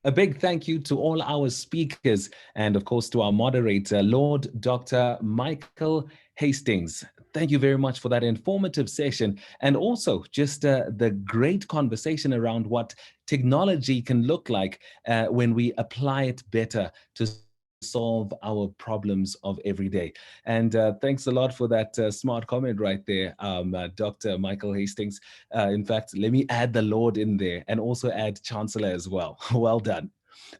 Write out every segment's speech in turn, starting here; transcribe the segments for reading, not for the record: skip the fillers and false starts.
A big thank you to all our speakers and, of course, to our moderator, Lord Dr. Michael Hastings. Thank you very much for that informative session and also just the great conversation around what technology can look like when we apply it better to solve our problems of every day. And thanks a lot for that smart comment right there, Dr. Michael Hastings. In fact, let me add the Lord in there and also add Chancellor as well. Well done.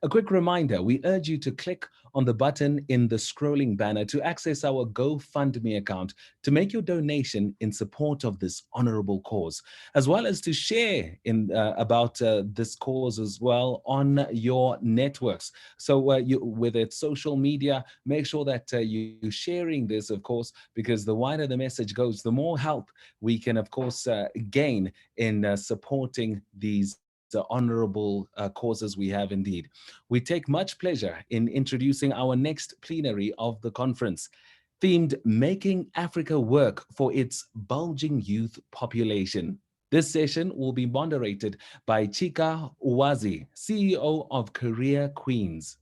A quick reminder, we urge you to click on the button in the scrolling banner to access our GoFundMe account to make your donation in support of this honorable cause, as well as to share about this cause as well on your networks. So whether it's social media, make sure that you're sharing this, of course, because the wider the message goes, the more help we can, of course, gain in supporting these honorable causes we have indeed. We take much pleasure in introducing our next plenary of the conference, themed Making Africa Work for its Bulging Youth Population. This session will be moderated by Chika Uwazi, CEO of Career Queens.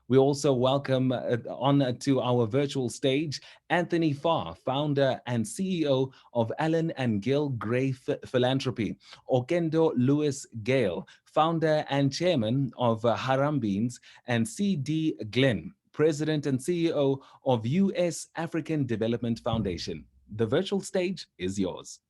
We also welcome on to our virtual stage Anthony Farr, founder and CEO of Allen and Gil Gray Philanthropy, Okendo Lewis Gale, founder and chairman of Haram Beans, and C.D. Glenn, president and CEO of U.S. African Development Foundation. The virtual stage is yours.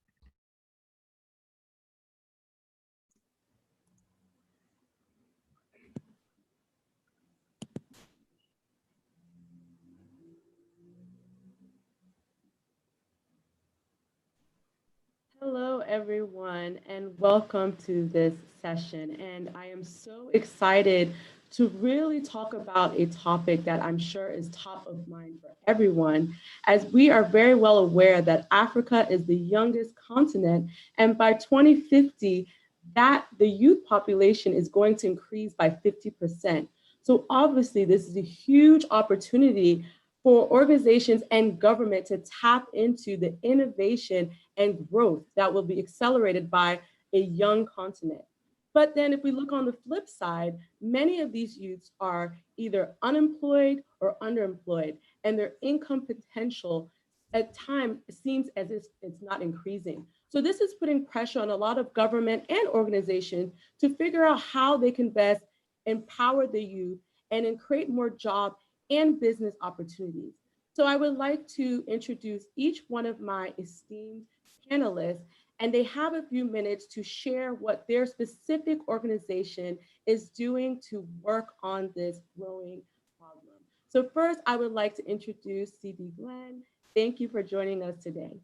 Hello, everyone, and welcome to this session. And I am so excited to really talk about a topic that I'm sure is top of mind for everyone, as we are very well aware that Africa is the youngest continent, and by 2050, that the youth population is going to increase by 50%. So obviously, this is a huge opportunity for organizations and government to tap into the innovation and growth that will be accelerated by a young continent. But then, if we look on the flip side, many of these youths are either unemployed or underemployed, and their income potential at times seems as if it's not increasing. So, this is putting pressure on a lot of government and organizations to figure out how they can best empower the youth and then create more job and business opportunities. So, I would like to introduce each one of my esteemed panelists, and they have a few minutes to share what their specific organization is doing to work on this growing problem. So first, I would like to introduce C.D. Glenn. Thank you for joining us today.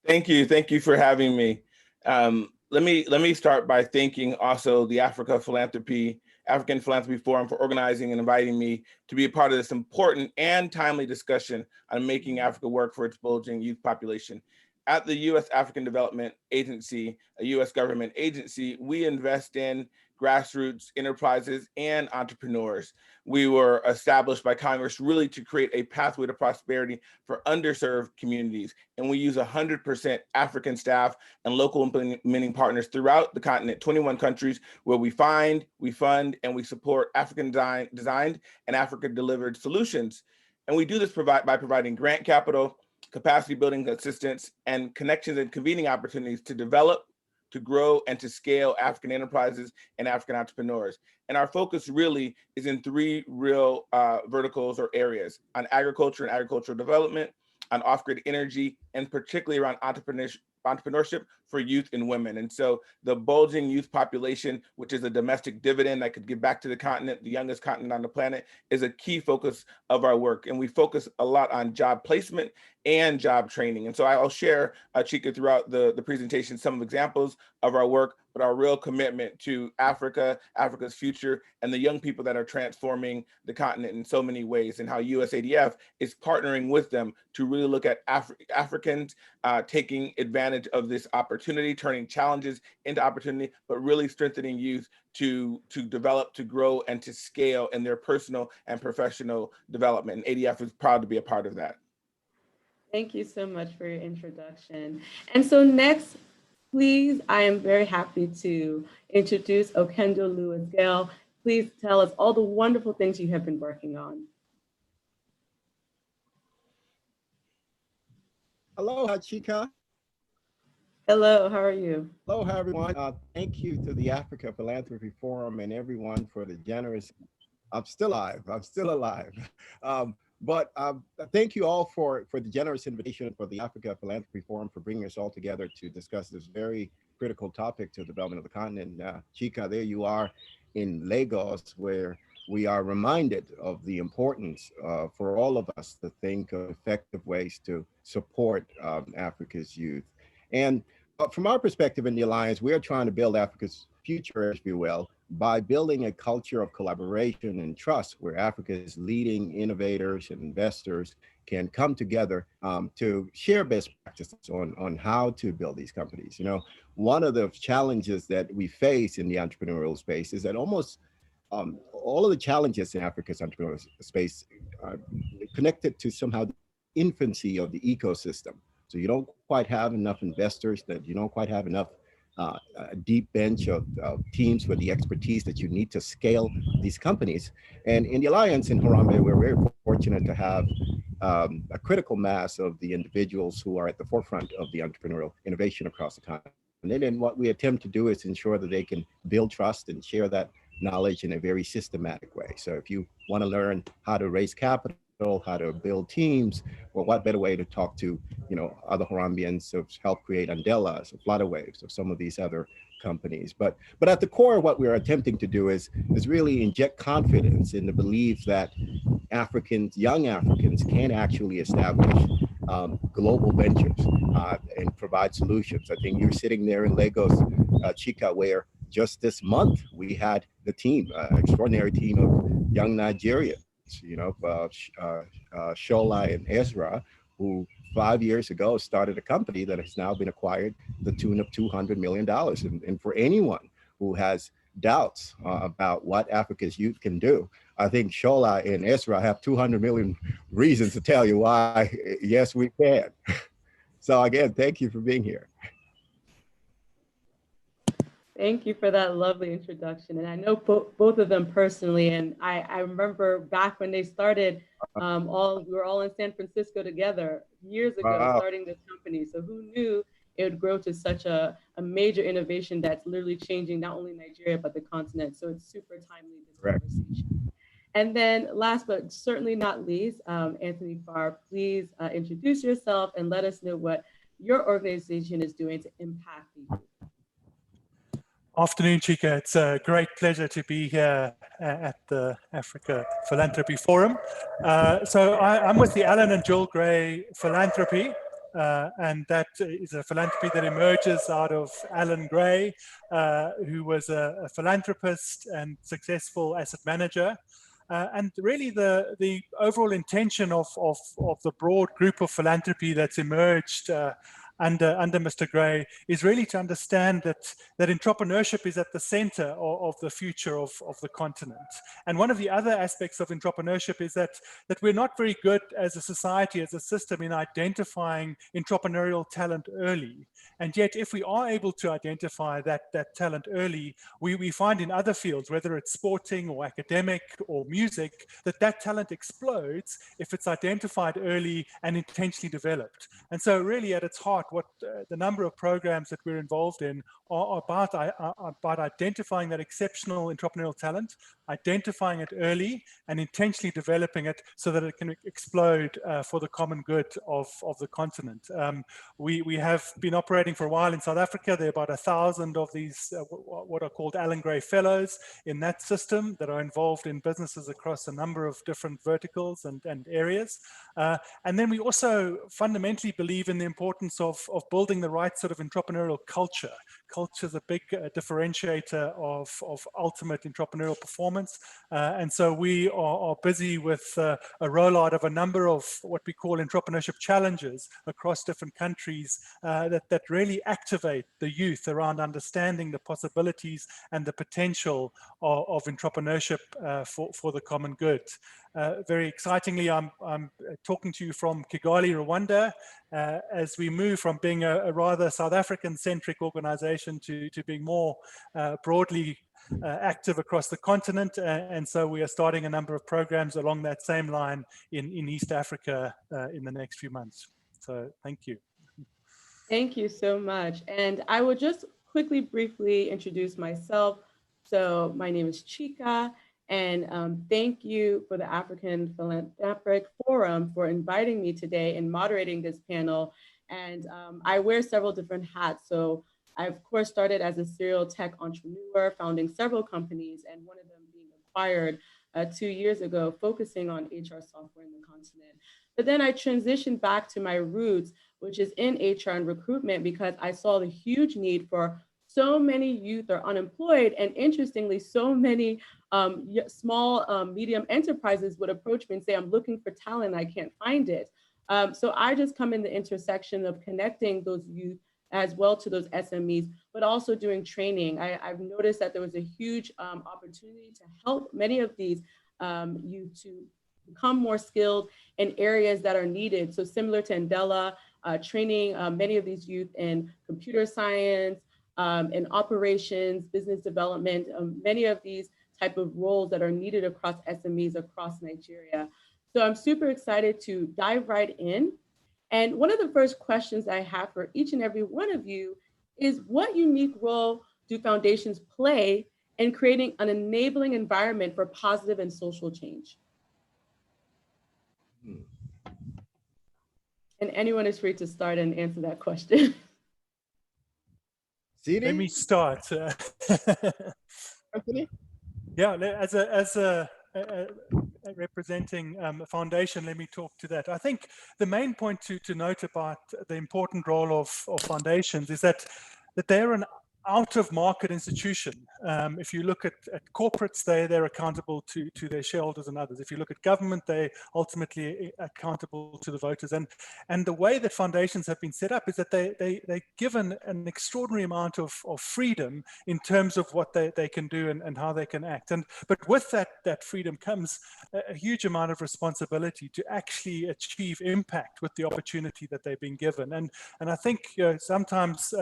Thank you. Thank you for having me. Let me start by thanking also the African Philanthropy Forum for organizing and inviting me to be a part of this important and timely discussion on making Africa work for its bulging youth population. At the U.S. African Development Agency, a U.S. government agency, we invest in grassroots enterprises and entrepreneurs. We were established by Congress really to create a pathway to prosperity for underserved communities. And we use 100% African staff and local implementing partners throughout the continent, 21 countries, where we find, we fund, and we support African designed and Africa delivered solutions. And we do this by providing grant capital, capacity building assistance, and connections and convening opportunities to develop, to grow, and to scale African enterprises and African entrepreneurs. And our focus really is in three real verticals or areas: on agriculture and agricultural development, on off-grid energy, and particularly around entrepreneurship for youth and women. And so the bulging youth population, which is a domestic dividend that could give back to the continent, the youngest continent on the planet, is a key focus of our work. And we focus a lot on job placement and job training. And so I'll share, Chika, throughout the presentation, some examples of our work, but our real commitment to Africa, Africa's future, and the young people that are transforming the continent in so many ways, and how USADF is partnering with them to really look at Africans taking advantage of this opportunity, turning challenges into opportunity, but really strengthening youth to develop, to grow, and to scale in their personal and professional development. And ADF is proud to be a part of that. Thank you so much for your introduction. And so next, please, I am very happy to introduce Okendo Lewis Gale, please tell us all the wonderful things you have been working on. Aloha, Chika. Hello, how are you? Aloha, everyone. Thank you to the Africa Philanthropy Forum and everyone for the generous. I'm still alive. I'm still alive. But thank you all for the generous invitation for the Africa Philanthropy Forum for bringing us all together to discuss this very critical topic to the development of the continent. Chika, there you are in Lagos, where we are reminded of the importance for all of us to think of effective ways to support Africa's youth. And from our perspective in the Alliance, we are trying to build Africa's future, if you will, by building a culture of collaboration and trust where Africa's leading innovators and investors can come together to share best practices on how to build these companies. You know, one of the challenges that we face in the entrepreneurial space is that almost all of the challenges in Africa's entrepreneurial space are connected to somehow the infancy of the ecosystem. So you don't quite have enough investors, that you don't quite have enough a deep bench of teams with the expertise that you need to scale these companies. And in the Alliance in Harambee, we're very fortunate to have a critical mass of the individuals who are at the forefront of the entrepreneurial innovation across the continent. And what we attempt to do is ensure that they can build trust and share that knowledge in a very systematic way. So if you want to learn how to raise capital, how to build teams, well, what better way to talk to, you know, other Harambeans who help create Andelas or Flutterwaves or some of these other companies. But at the core, what we're attempting to do is really inject confidence in the belief that Africans, young Africans, can actually establish global ventures and provide solutions. I think you're sitting there in Lagos, Chika, where just this month we had the team, extraordinary team of young Nigerians, you know, Shola and Ezra, who 5 years ago started a company that has now been acquired to the tune of $200 million. And for anyone who has doubts about what Africa's youth can do, I think Shola and Ezra have 200 million reasons to tell you why, yes, we can. So again, thank you for being here. Thank you for that lovely introduction. And I know both of them personally. And I remember back when they started, we were all in San Francisco together years ago, Wow. starting this company. So who knew it would grow to such a major innovation that's literally changing not only Nigeria, but the continent. So it's super timely, this conversation. And then last but certainly not least, Anthony Farr, please introduce yourself and let us know what your organization is doing to impact the youth. Afternoon, Chika. It's a great pleasure to be here at the Africa Philanthropy Forum. So I'm with the Alan and Jill Gray Philanthropy, and that is a philanthropy that emerges out of Alan Gray, who was a philanthropist and successful asset manager. And really the overall intention of the broad group of philanthropy that's emerged under Mr. Gray is really to understand that entrepreneurship is at the center of the future of the continent. And one of the other aspects of entrepreneurship is that we're not very good as a society, as a system, in identifying entrepreneurial talent early. And yet, if we are able to identify that talent early, we find in other fields, whether it's sporting or academic or music, that talent explodes if it's identified early and intentionally developed. And so really at its heart, what the number of programs that we're involved in are about identifying that exceptional entrepreneurial talent, identifying it early and intentionally developing it so that it can explode for the common good of the continent. We have been operating for a while in South Africa. There are about 1,000 of these what are called Alan Gray Fellows in that system that are involved in businesses across a number of different verticals and areas. And then we also fundamentally believe in the importance of building the right sort of entrepreneurial culture. Culture is a big differentiator of ultimate entrepreneurial performance. And so we are busy with a rollout of a number of what we call entrepreneurship challenges across different countries that really activate the youth around understanding the possibilities and the potential of entrepreneurship for the common good. Very excitingly, I'm talking to you from Kigali, Rwanda, as we move from being a rather South African-centric organization organization to being more broadly active across the continent. And so we are starting a number of programs along that same line in East Africa in the next few months. So thank you. Thank you so much. And I will just quickly, briefly introduce myself. So my name is Chika, and thank you for the African Philanthropic Forum for inviting me today and moderating this panel. And I wear several different hats. So I, of course, started as a serial tech entrepreneur, founding several companies, and one of them being acquired 2 years ago, focusing on HR software in the continent. But then I transitioned back to my roots, which is in HR and recruitment, because I saw the huge need for so many youth are unemployed. And interestingly, so many small, medium enterprises would approach me and say, I'm looking for talent, I can't find it. So I just come in the intersection of connecting those youth as well to those SMEs, but also doing training. I've noticed that there was a huge opportunity to help many of these youth to become more skilled in areas that are needed. So similar to Andela, training many of these youth in computer science, in operations, business development, many of these type of roles that are needed across SMEs across Nigeria. So I'm super excited to dive right in. And one of the first questions I have for each and every one of you is, what unique role do foundations play in creating an enabling environment for positive and social change? And anyone is free to start and answer that question. Let me start. Anthony? Yeah, as a representing a foundation, let me talk to that. I think the main point to note about the important role of foundations is that they're an out-of-market institution. If you look at corporates, they're accountable to their shareholders and others. If you look at government, they're ultimately accountable to the voters. And the way that foundations have been set up is that they're given an extraordinary amount of freedom in terms of what they can do and how they can act. But with that freedom comes a huge amount of responsibility to actually achieve impact with the opportunity that they've been given. And I think sometimes,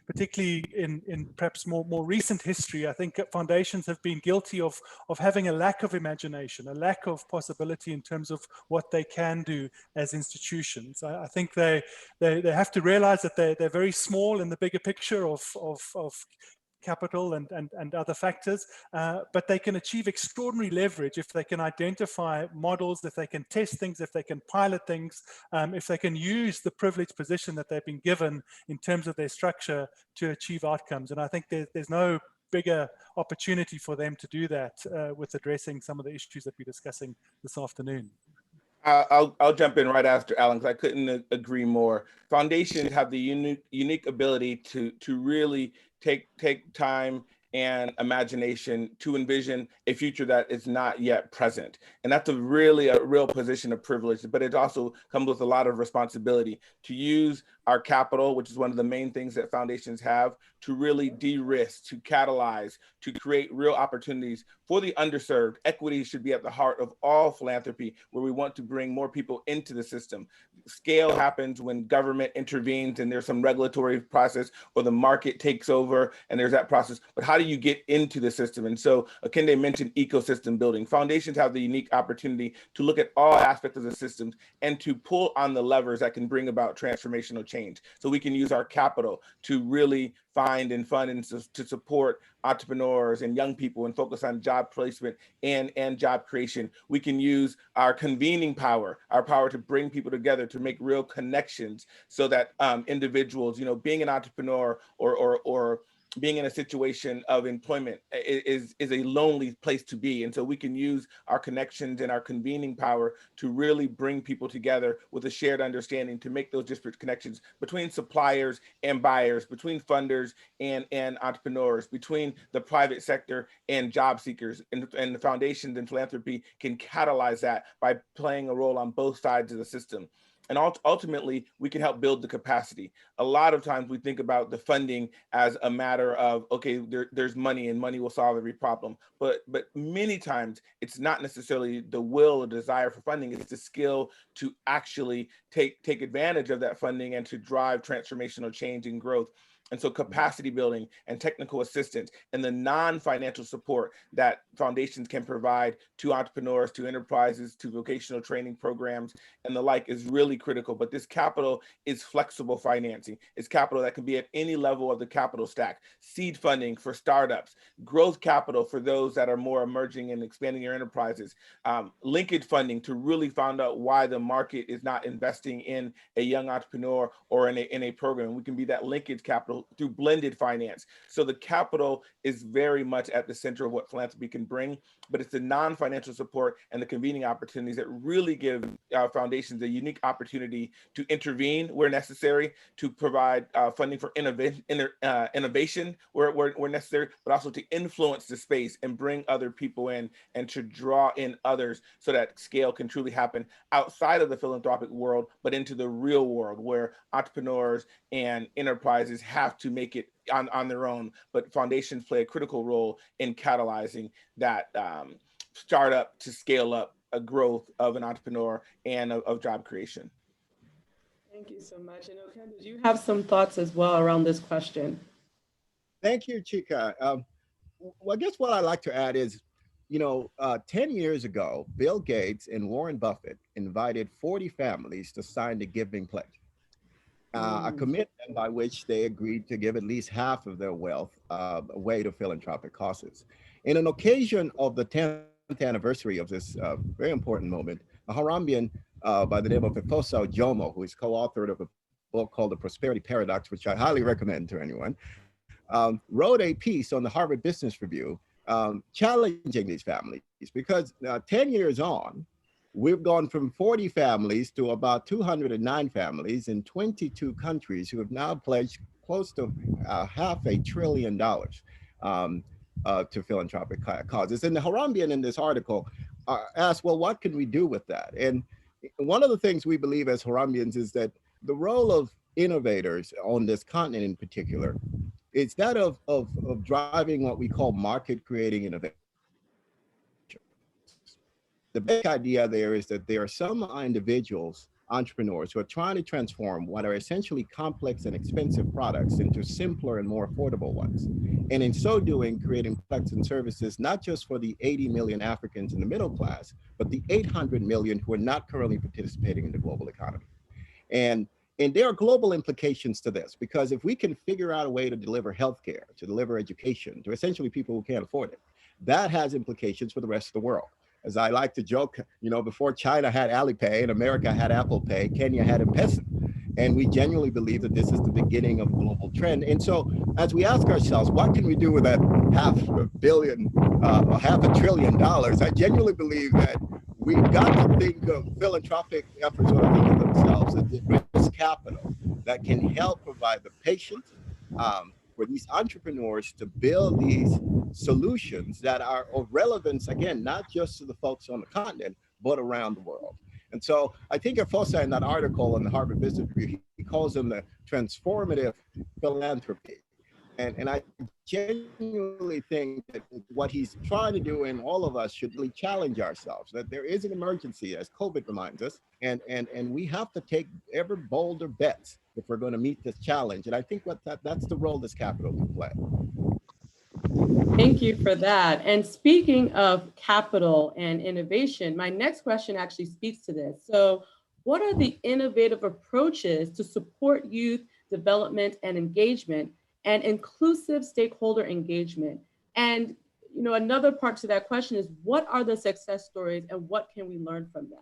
particularly in perhaps more recent history, I think foundations have been guilty of having a lack of imagination, a lack of possibility in terms of what they can do as institutions. I think they have to realize that they're very small in the bigger picture of capital and other factors, but they can achieve extraordinary leverage if they can identify models, if they can test things, if they can pilot things, if they can use the privileged position that they've been given in terms of their structure to achieve outcomes. And I think there's no bigger opportunity for them to do that with addressing some of the issues that we're discussing this afternoon. I'll jump in right after Alan, because I couldn't agree more. Foundations have the unique ability to really take time and imagination to envision a future that is not yet present. And that's a real position of privilege, but it also comes with a lot of responsibility to use our capital, which is one of the main things that foundations have, to really de-risk, to catalyze, to create real opportunities for the underserved. Equity should be at the heart of all philanthropy, where we want to bring more people into the system. Scale happens when government intervenes and there's some regulatory process, or the market takes over and there's that process. But how do you get into the system? And so Akinde mentioned ecosystem building. Foundations have the unique opportunity to look at all aspects of the systems and to pull on the levers that can bring about transformational change. So we can use our capital to really find and fund and to support entrepreneurs and young people and focus on job placement and job creation. We can use our convening power, our power to bring people together, to make real connections, so that individuals, being an entrepreneur or being in a situation of employment is a lonely place to be. And so we can use our connections and our convening power to really bring people together with a shared understanding, to make those disparate connections between suppliers and buyers, between funders and entrepreneurs, between the private sector and job seekers. And the foundations and philanthropy can catalyze that by playing a role on both sides of the system. And ultimately, we can help build the capacity. A lot of times we think about the funding as a matter of, okay, there's money and money will solve every problem. But many times it's not necessarily the will or desire for funding. It's the skill to actually take advantage of that funding and to drive transformational change and growth. And so capacity building and technical assistance and the non-financial support that foundations can provide to entrepreneurs, to enterprises, to vocational training programs and the like is really critical. But this capital is flexible financing. It's capital that can be at any level of the capital stack. Seed funding for startups, growth capital for those that are more emerging and expanding your enterprises, linkage funding to really find out why the market is not investing in a young entrepreneur or in a program. We can be that linkage capital through blended finance. So the capital is very much at the center of what philanthropy can bring, but it's the non-financial support and the convening opportunities that really give foundations a unique opportunity to intervene where necessary, to provide funding for innovation where necessary, but also to influence the space and bring other people in and to draw in others so that scale can truly happen outside of the philanthropic world, but into the real world where entrepreneurs and enterprises have to make it on their own, but foundations play a critical role in catalyzing that startup to scale up a growth of an entrepreneur and of job creation. Thank you so much. And Okan, did you have some thoughts as well around this question? Thank you, Chika. Well, I guess what I'd like to add is, 10 years ago, Bill Gates and Warren Buffett invited 40 families to sign the Giving Pledge, a commitment by which they agreed to give at least half of their wealth away to philanthropic causes. In an occasion of the 10th anniversary of this very important moment, a Harambean by the name of Efosa Jomo, who is co-authored of a book called The Prosperity Paradox, which I highly recommend to anyone, wrote a piece on the Harvard Business Review challenging these families, because 10 years on, we've gone from 40 families to about 209 families in 22 countries who have now pledged close to $500 billion to philanthropic causes. And the Harambean in this article asked, well, what can we do with that? And one of the things we believe as Harambeans is that the role of innovators on this continent in particular, it's that of driving what we call market creating innovation. The big idea there is that there are some individuals, entrepreneurs, who are trying to transform what are essentially complex and expensive products into simpler and more affordable ones. And in so doing, creating products and services, not just for the 80 million Africans in the middle class, but the 800 million who are not currently participating in the global economy. And there are global implications to this, because if we can figure out a way to deliver healthcare, to deliver education, to essentially people who can't afford it, that has implications for the rest of the world. As I like to joke, before China had Alipay and America had Apple Pay, Kenya had M-Pesa. And we genuinely believe that this is the beginning of a global trend. And so as we ask ourselves, what can we do with that $500 billion, I genuinely believe that we've got to think of philanthropic efforts or think of themselves as this capital that can help provide the patience for these entrepreneurs to build these solutions that are of relevance, again, not just to the folks on the continent, but around the world. And so I think Efosa in that article in the Harvard Business Review, he calls them the transformative philanthropy. And I genuinely think that what he's trying to do, and all of us should really challenge ourselves, that there is an emergency, as COVID reminds us, and we have to take ever bolder bets if we're going to meet this challenge. And I think that's the role this capital can play. Thank you for that. And speaking of capital and innovation, my next question actually speaks to this. So what are the innovative approaches to support youth development and engagement and inclusive stakeholder engagement? And another part to that question is, what are the success stories and what can we learn from them?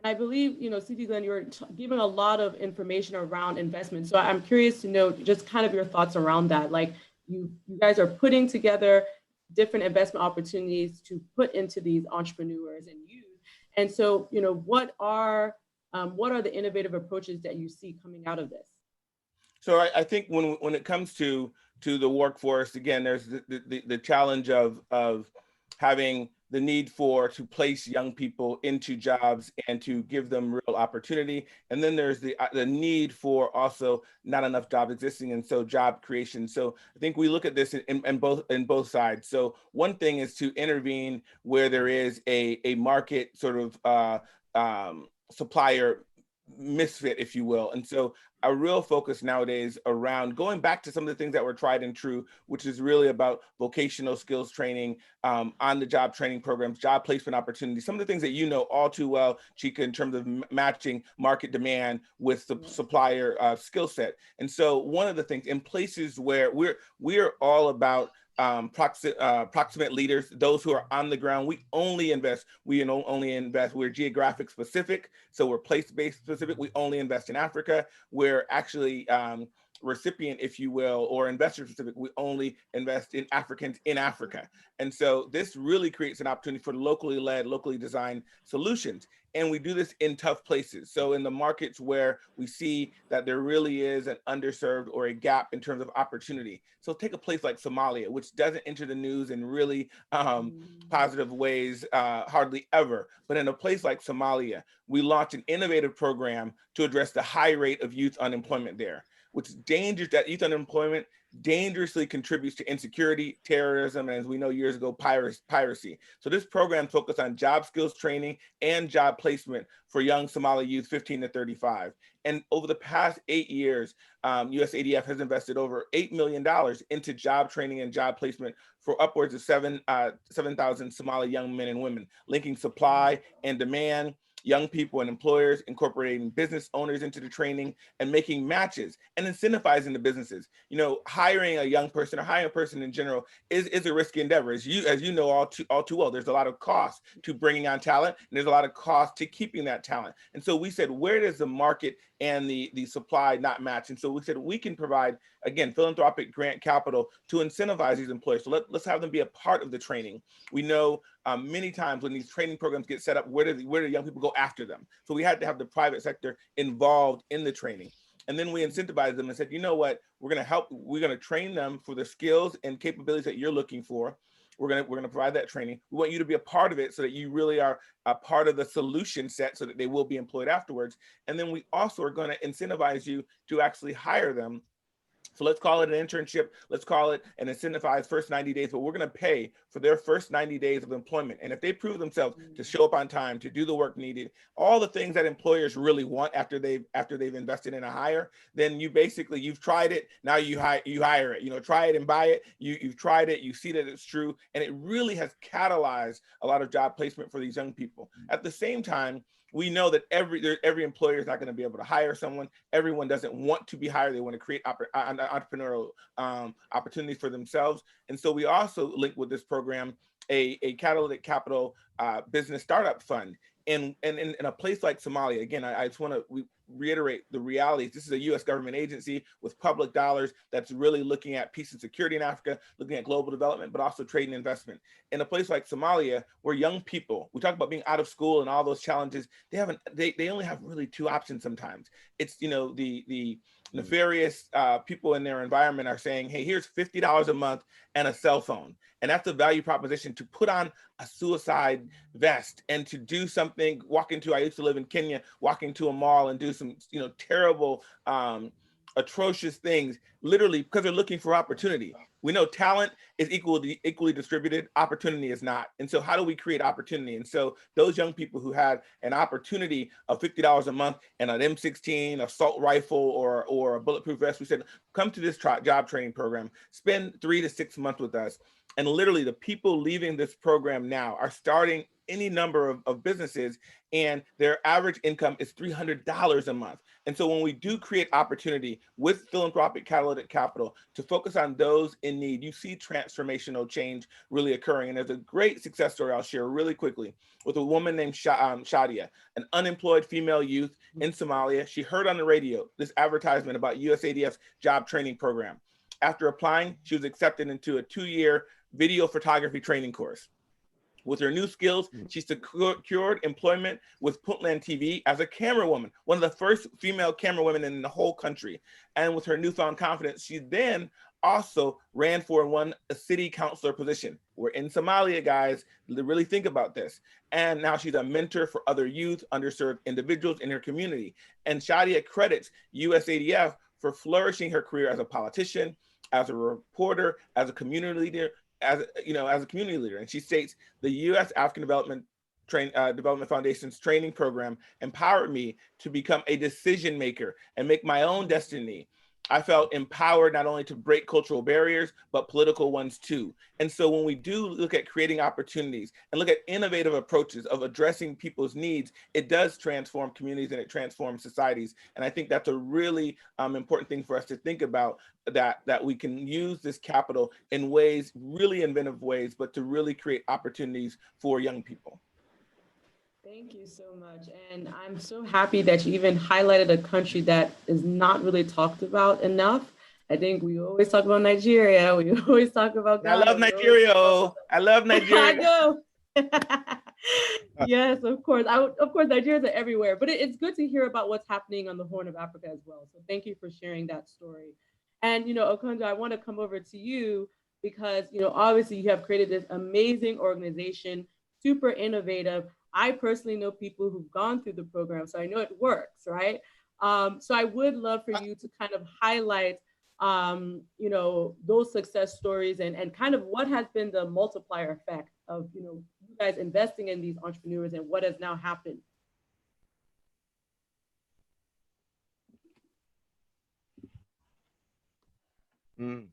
And I believe, C.D. Glenn, you're giving a lot of information around investment. So I'm curious to know just kind of your thoughts around that. Like you guys are putting together different investment opportunities to put into these entrepreneurs and youth. And so, what are the innovative approaches that you see coming out of this? So I think when it comes to the workforce, again, there's the challenge of having the need to place young people into jobs and to give them real opportunity. And then there's the need for also not enough jobs existing, and so job creation. So I think we look at this in both sides. So one thing is to intervene where there is a market sort of supplier misfit, if you will. And so a real focus nowadays around going back to some of the things that were tried and true, which is really about vocational skills training, on-the-job training programs, job placement opportunities, some of the things that you know all too well, Chika, in terms of matching market demand with the supplier skill set. And so one of the things in places where we're all about proximate leaders, those who are on the ground, we only invest, we're geographic specific, so we're place-based specific, we only invest in Africa. We're actually recipient, if you will, or investor specific, we only invest in Africans in Africa. And so this really creates an opportunity for locally led, locally designed solutions. And we do this in tough places. So in the markets where we see that there really is an underserved or a gap in terms of opportunity. So take a place like Somalia, which doesn't enter the news in really positive ways, hardly ever. But in a place like Somalia, we launched an innovative program to address the high rate of youth unemployment there, which that youth unemployment dangerously contributes to insecurity, terrorism, and as we know years ago, piracy. So this program focused on job skills training and job placement for young Somali youth 15 to 35. And over the past 8 years, USADF has invested over $8 million into job training and job placement for upwards of 7,000 Somali young men and women, linking supply and demand, young people and employers, incorporating business owners into the training and making matches and incentivizing the businesses. You know, hiring a young person or hiring a person in general is a risky endeavor. As you know all too well, there's a lot of cost to bringing on talent, and there's a lot of cost to keeping that talent. And so we said, where does the market and the supply not match? And so we said, we can provide, again, philanthropic grant capital to incentivize these employers. So let's have them be a part of the training. We know many times when these training programs get set up, where do young people go after them? So we had to have the private sector involved in the training. And then we incentivized them and said, you know what, we're going to train them for the skills and capabilities that you're looking for. We're going to provide that training. We want you to be a part of it so that you really are a part of the solution set so that they will be employed afterwards. And then we also are going to incentivize you to actually hire them. So let's call it an internship. Let's call it an incentivized first 90 days, but we're going to pay for their first 90 days of employment. And if they prove themselves to show up on time, to do the work needed, all the things that employers really want after they've invested in a hire, then you've tried it. Now you hire it. You know, try it and buy it. You've tried it. You see that it's true, and it really has catalyzed a lot of job placement for these young people. At the same time, we know that every employer is not going to be able to hire someone. Everyone doesn't want to be hired. They want to create entrepreneurial opportunities for themselves. And so we also link with this program a catalytic capital business startup fund. And in a place like Somalia, again, I just want to reiterate the realities. This is a U.S. government agency with public dollars that's really looking at peace and security in Africa, looking at global development, but also trade and investment. In a place like Somalia, where young people, we talk about being out of school and all those challenges, they only have really two options sometimes. It's, you know, the nefarious people in their environment are saying, hey, here's $50 a month and a cell phone. And that's a value proposition to put on a suicide vest and to do something, I used to live in Kenya, walk into a mall and do some, you know, terrible, atrocious things, literally because they're looking for opportunity. We know talent is equally distributed, opportunity is not. And so how do we create opportunity? And so those young people who had an opportunity of $50 a month and an M16 assault rifle or a bulletproof vest, we said, come to this job training program, spend 3 to 6 months with us. And literally the people leaving this program now are starting any number of businesses, and their average income is $300 a month. And so when we do create opportunity with philanthropic catalytic capital to focus on those in need, you see transformational change really occurring. And there's a great success story I'll share really quickly with a woman named Shadia, an unemployed female youth in Somalia. She heard on the radio this advertisement about USADF's job training program. After applying, she was accepted into a 2-year video photography training course. With her new skills, she secured employment with Puntland TV as a camerawoman, one of the first female camerawomen in the whole country. And with her newfound confidence, she then also ran for and won a city councilor position. We're in Somalia, guys. Really think about this. And now she's a mentor for other youth, underserved individuals in her community. And Shadia credits USADF for flourishing her career as a politician, as a reporter, as a community leader, as a community leader. And she states, the U.S. African Development Development Foundation's training program empowered me to become a decision maker and make my own destiny. I felt empowered not only to break cultural barriers, but political ones too. And so when we do look at creating opportunities and look at innovative approaches of addressing people's needs, it does transform communities and it transforms societies. And I think that's a really important thing for us to think about, that we can use this capital in ways, really inventive ways, but to really create opportunities for young people. Thank you so much. And I'm so happy that you even highlighted a country that is not really talked about enough. I think we always talk about Nigeria. We always talk about Ghana. I love Nigeria. I love Nigeria. I know. Yes, of course. Of course, Nigerians are everywhere, but it's good to hear about what's happening on the Horn of Africa as well. So thank you for sharing that story. And, Okonjo, I want to come over to you because, obviously you have created this amazing organization, super innovative. I personally know people who've gone through the program, so I know it works, right? So I would love for you to kind of highlight, those success stories and kind of what has been the multiplier effect of, you guys investing in these entrepreneurs and what has now happened. I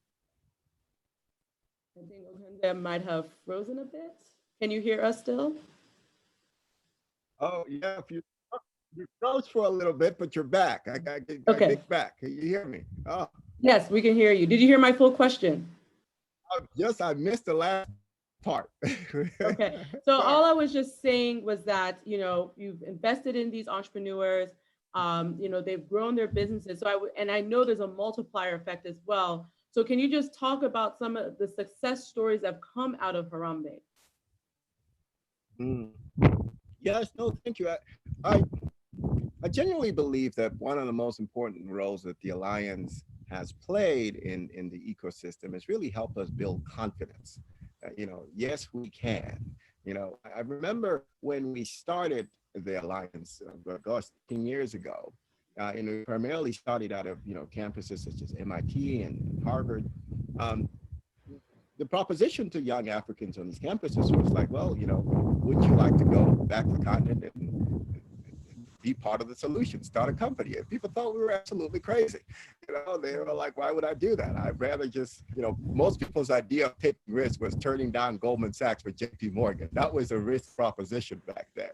think Okonjo might have frozen a bit. Can you hear us still? Oh, yeah, if you froze for a little bit, but you're back. I got back. Can you hear me? Oh. Yes, we can hear you. Did you hear my full question? Yes, I missed the last part. Okay, so all I was just saying was that, you've invested in these entrepreneurs, they've grown their businesses. So I know there's a multiplier effect as well. So can you just talk about some of the success stories that have come out of Harambee? Yes, no, thank you. I genuinely believe that one of the most important roles that the Alliance has played in the ecosystem is really help us build confidence. Yes, we can. I remember when we started the Alliance, 10 years ago, and we primarily started out of, campuses such as MIT and Harvard. The proposition to young Africans on these campuses was like, well, would you like to go back to the continent and be part of the solution, start a company? And people thought we were absolutely crazy. They were like, why would I do that? I'd rather just, most people's idea of taking risk was turning down Goldman Sachs for JP Morgan. That was a risk proposition back then,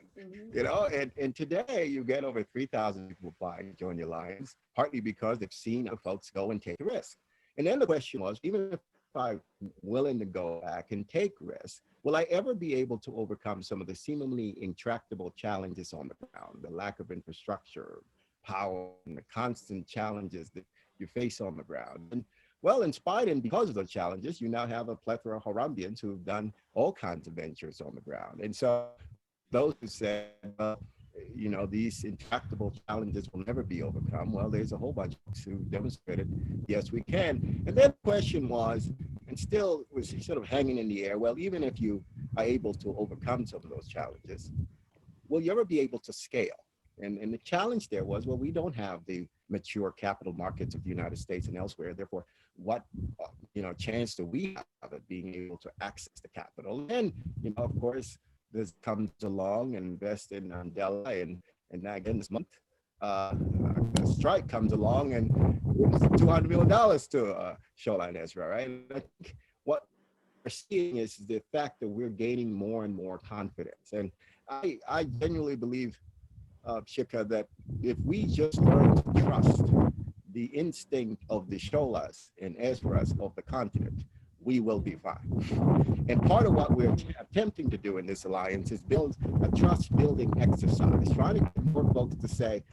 and today you get over 3,000 people applying to join the Alliance, partly because they've seen other folks go and take a risk. And then the question was, even if I'm willing to go back and take risks, will I ever be able to overcome some of the seemingly intractable challenges on the ground, the lack of infrastructure, power, and the constant challenges that you face on the ground? And well, in spite and because of those challenges, you now have a plethora of Harambeans who've done all kinds of ventures on the ground. And so those who said, these intractable challenges will never be overcome. Well, there's a whole bunch of folks who demonstrated, yes, we can. And then the question was, and still was sort of hanging in the air, well, even if you are able to overcome some of those challenges, will you ever be able to scale? And the challenge there was, well, we don't have the mature capital markets of the United States and elsewhere. Therefore, what chance do we have of being able to access the capital? And, of course, this comes along and invest in Mandela, and now again this month, a strike comes along and gives $200 million to Shola Ezra, right? And I think what we're seeing is the fact that we're gaining more and more confidence. And I genuinely believe, Shika, that if we just learn to trust the instinct of the Sholas and Ezras of the continent, we will be fine. And part of what we're attempting to do in this alliance is build a trust building exercise, trying to get more folks to say,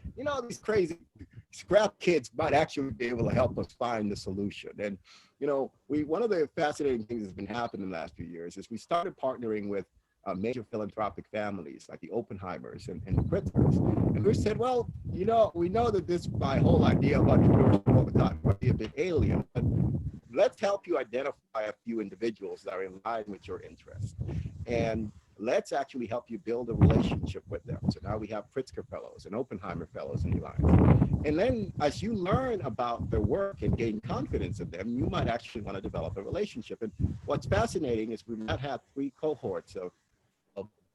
these crazy scrap kids might actually be able to help us find the solution. And, one of the fascinating things that's been happening in the last few years is we started partnering with major philanthropic families like the Oppenheimers and the Pritzkers. And we said, well, we know that my whole idea of entrepreneurship all the time might be a bit alien, but let's help you identify a few individuals that are in line with your interests. And let's actually help you build a relationship with them. So now we have Pritzker Fellows and Oppenheimer Fellows in the Alliance. And then as you learn about their work and gain confidence in them, you might actually want to develop a relationship. And what's fascinating is we've now had 3 cohorts of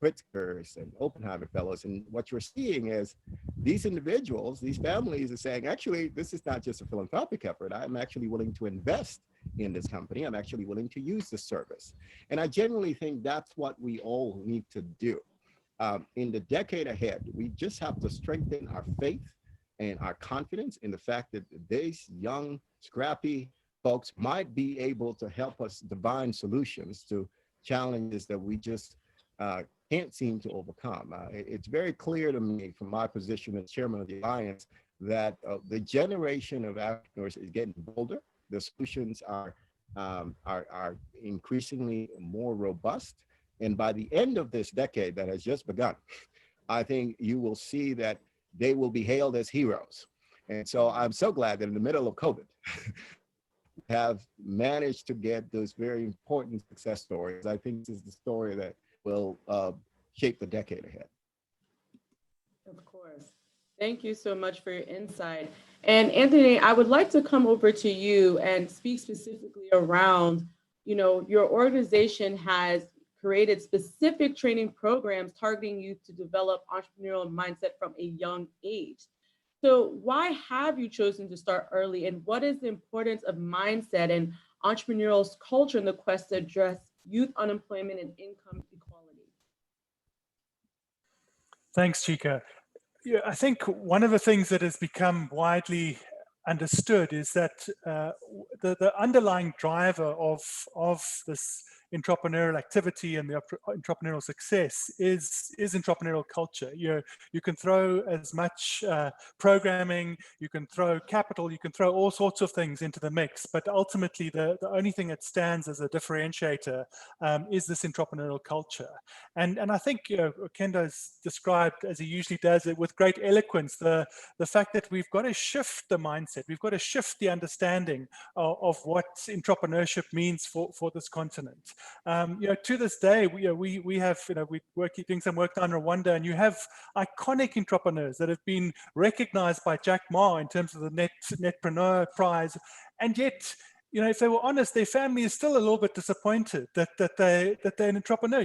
Pritzkers and Oppenheimer Fellows. And what you're seeing is these individuals, these families are saying, actually, this is not just a philanthropic effort. I'm actually willing to invest in this company. I'm actually willing to use the service. And I genuinely think that's what we all need to do. In the decade ahead, we just have to strengthen our faith and our confidence in the fact that these young, scrappy folks might be able to help us divine solutions to challenges that we just can't seem to overcome. It's very clear to me from my position as chairman of the Alliance that the generation of entrepreneurs is getting bolder. The solutions are increasingly more robust. And by the end of this decade that has just begun, I think you will see that they will be hailed as heroes. And so I'm so glad that in the middle of COVID, have managed to get those very important success stories. I think this is the story that will shape the decade ahead. Of course. Thank you so much for your insight. And Anthony, I would like to come over to you and speak specifically around, your organization has created specific training programs targeting youth to develop entrepreneurial mindset from a young age. So why have you chosen to start early, and what is the importance of mindset and entrepreneurial culture in the quest to address youth unemployment and income equality? Thanks, Chika. Yeah, I think one of the things that has become widely understood is that the underlying driver of this entrepreneurial activity and the entrepreneurial success is entrepreneurial culture. You can throw as much programming, you can throw capital, you can throw all sorts of things into the mix, but ultimately the only thing that stands as a differentiator is this entrepreneurial culture. And I think Kendo's described, as he usually does it with great eloquence, the fact that we've got to shift the mindset, we've got to shift the understanding of what entrepreneurship means for this continent. To this day, we have, we're doing some work down in Rwanda, and you have iconic entrepreneurs that have been recognized by Jack Ma in terms of the Netpreneur Prize, and yet, if they were honest, their family is still a little bit disappointed that they're an entrepreneur.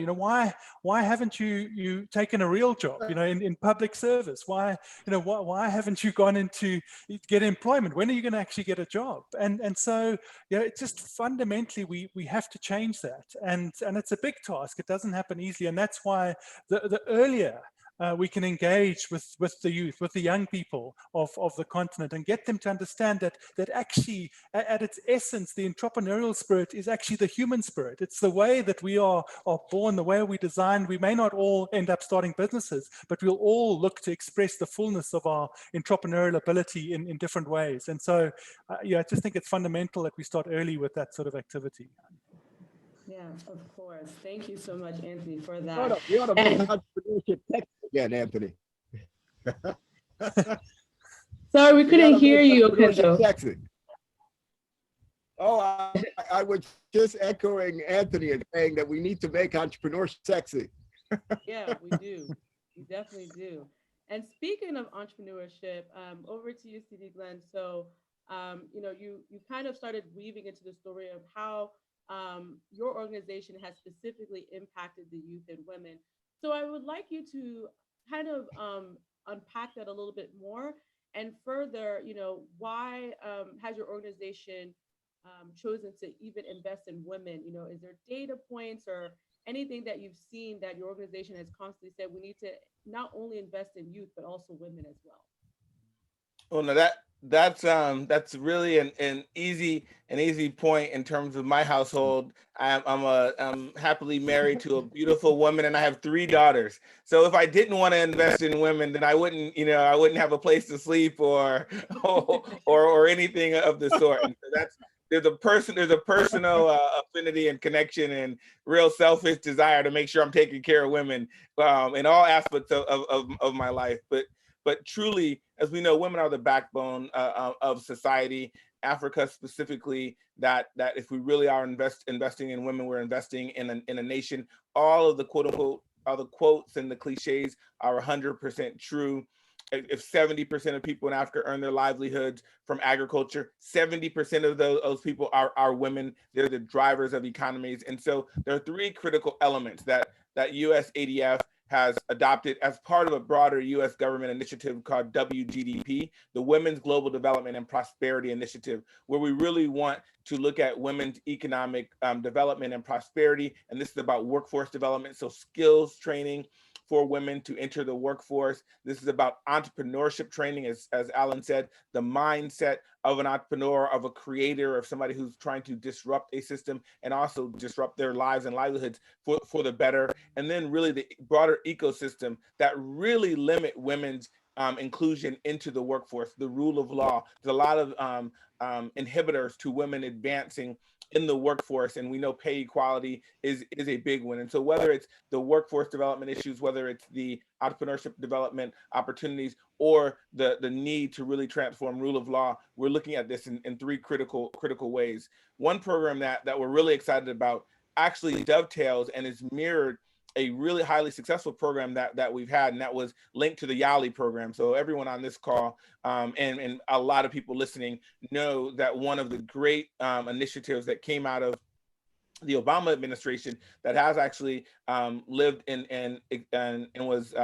Why haven't you taken a real job, in public service? Why haven't you gone into get employment? When are you going to actually get a job? And so, it's just fundamentally we have to change that, and it's a big task. It doesn't happen easily, and that's why the earlier we can engage with the youth, with the young people of the continent, and get them to understand that actually at its essence, the entrepreneurial spirit is actually the human spirit. It's the way that we are born, the way we design. We may not all end up starting businesses, but we'll all look to express the fullness of our entrepreneurial ability in different ways. And so, I just think it's fundamental that we start early with that sort of activity. Yeah, of course. Thank you so much, Anthony, for that. You ought to make entrepreneurship sexy again, Anthony. Sorry, we couldn't hear you, Okendo. Sexy. Oh, I was just echoing Anthony and saying that we need to make entrepreneurship sexy. Yeah, we do. We definitely do. And speaking of entrepreneurship, over to you, CD Glenn. So, you kind of started weaving into the story of how your organization has specifically impacted the youth and women. So I would like you to kind of unpack that a little bit more, and further, why has your organization chosen to even invest in women? Is there data points or anything that you've seen that your organization has constantly said we need to not only invest in youth, but also women as well? Well, no, that's really an easy point in terms of my household. I'm happily married to a beautiful woman, and I have 3 daughters. So if I didn't want to invest in women, then I wouldn't have a place to sleep or anything of the sort. And so there's a personal affinity and connection and real selfish desire to make sure I'm taking care of women in all aspects of my life. But truly, as we know, women are the backbone of society. Africa specifically, that if we really are investing in women, we're investing in a nation. All of the quote unquote, all the quotes and the cliches are 100% true. If 70% of people in Africa earn their livelihoods from agriculture, 70% of those people are women. They're the drivers of economies. And so there are 3 critical elements that that USADF has adopted as part of a broader U.S. government initiative called WGDP, the Women's Global Development and Prosperity Initiative, where we really want to look at women's economic development and prosperity. And this is about workforce development, so skills training for women to enter the workforce. This is about entrepreneurship training, as Alan said, the mindset of an entrepreneur, of a creator, of somebody who's trying to disrupt a system and also disrupt their lives and livelihoods for the better. And then really the broader ecosystem that really limit women's inclusion into the workforce, the rule of law. There's a lot of inhibitors to women advancing in the workforce, and we know pay equality is a big one. And so whether it's the workforce development issues, whether it's the entrepreneurship development opportunities, or the need to really transform rule of law, we're looking at this in three critical ways. One program that we're really excited about actually dovetails and is mirrored a really highly successful program that we've had, and that was linked to the Yali program. So everyone on this call and a lot of people listening know that one of the great initiatives that came out of the Obama administration that has actually lived and was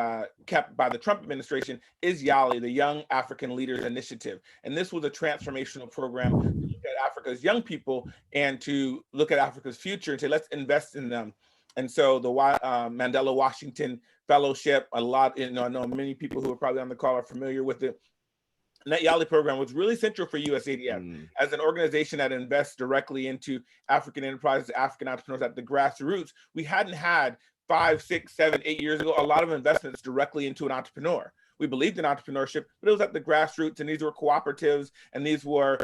kept by the Trump administration is Yali, the Young African Leaders Initiative. And this was a transformational program to look at Africa's young people and to look at Africa's future and say, let's invest in them. And so the Mandela Washington Fellowship, I know many people who are probably on the call are familiar with it. And that Yali program was really central for USADF as an organization that invests directly into African enterprises, African entrepreneurs at the grassroots. We hadn't had 5, 6, 7, 8 years ago a lot of investments directly into an entrepreneur. We believed in entrepreneurship, but it was at the grassroots, and these were cooperatives, and these were